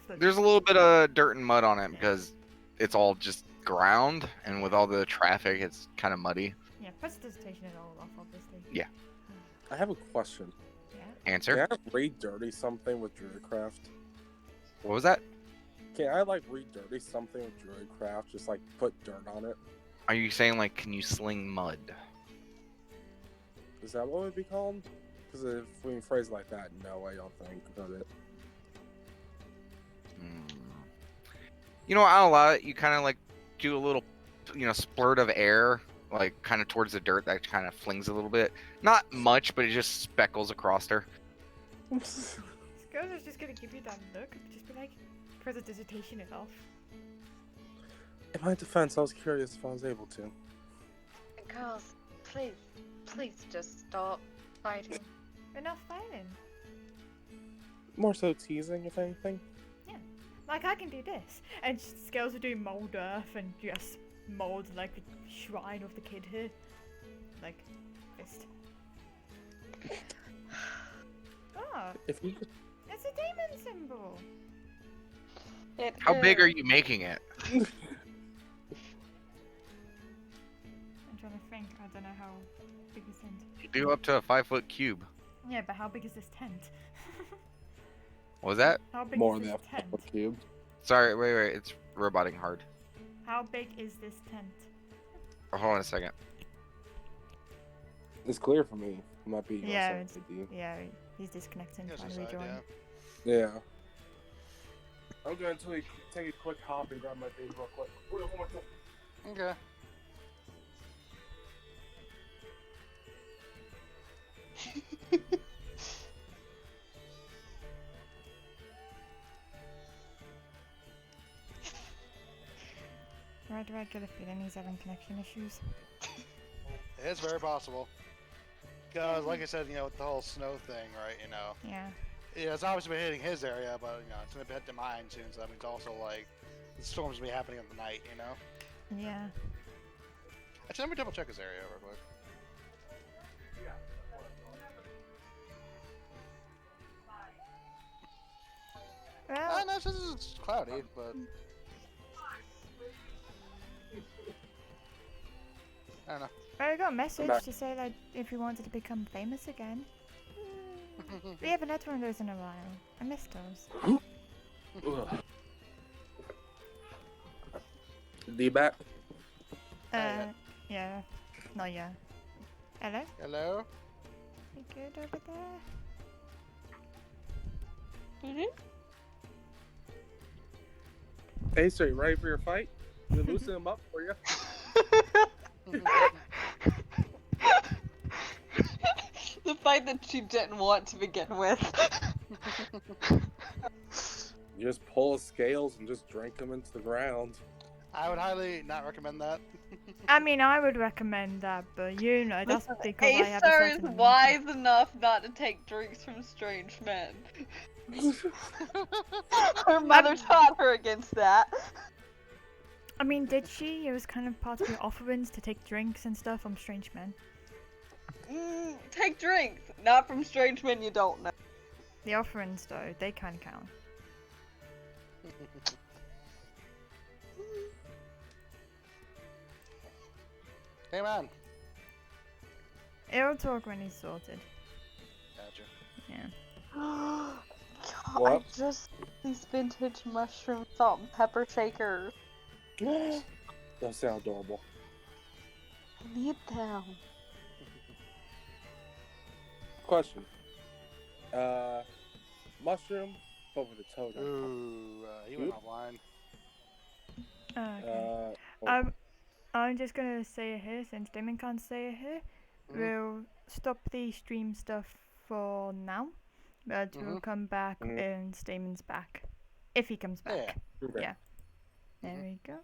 So There's a little bit of dirt and mud on it because it's all just ground, and with all the traffic, it's kind of muddy. yeah, prestidigitation it all off, obviously. Yeah. I have a question. Yeah. Answer. Can I re-dirty something with Druidcraft? What was that? Can I like re-dirty something with Druidcraft? Just like put dirt on it? Are you saying like, can you sling mud? Is that what it would be called? Because if we phrase it like that, no, I don't think about it. You know, I'll allow it. You kind of like do a little, you know, splurt of air, like kind of towards the dirt that kind of flings a little bit. Not much, but it just speckles across her. Scales is just gonna give you that look, just be like, prestidigitation it off. In my defense, I was curious if I was able to. Girls, please just stop fighting. We're not fighting. More so teasing, if anything. Like, I can do this. And Scales will do mold earth and just mold, like, the shrine of the kid here. Like, fist. Oh, If you it's a demon symbol. How big are you making it? I'm trying to think. I don't know how big is tent. You do up to a 5-foot cube. Yeah, but how big is this tent? What was that? How big more is than this that tent? fucking cube. Sorry, wait. It's roboting hard. How big is this tent? Oh, hold on a second. It's clear for me. It might be. Yeah, outside it's- of you. Yeah, he's disconnecting, Yes, trying to aside, rejoin. yeah. Yeah. I'm going to take a quick hop and grab my baby real quick. Okay. Why do I get a feeling he's having connection issues? It's very possible. Because, like I said, you know, with the whole snow thing, right, you know, Yeah. yeah, it's obviously been hitting his area, but, you know, it's going to hit to mine soon, so that means also, like, the storm's going to be happening at the night, you know? Yeah. Actually, let me double check his area real quick. Well, No, it's cloudy, but... I don't know. I got a message back. to say that if you wanted to become famous again. We haven't had one of those in a while. I missed those. D back. Yeah. Not yet. Hello? Hello? You good over there? Ace, are you ready for your fight? We're loosening him up for you. The fight that she didn't want to begin with. You just pull his scales and just drink him into the ground. I would highly not recommend that. I mean, I would recommend that, but you know, that's because I have a Acer is certain wise enough not to take drinks from strange men. Her mother taught her against that. I mean, did she? It was kind of part of your offerings to take drinks and stuff from strange men. Take drinks, not from strange men you don't know. The offerings, though, they kind of count. Hey man. It'll talk when he's sorted. Gotcha. Yeah. God, What? I just these vintage mushroom salt and pepper shakers. Those sound adorable. I need them. Question. Mushroom, but with a totem. Ooh, he went offline. Okay. Oh, I'm just gonna say it here, since Damon can't say it here. We'll stop the stream stuff for now, but we'll come back when Damon's back. If he comes back. Yeah. okay. Yeah. There we go.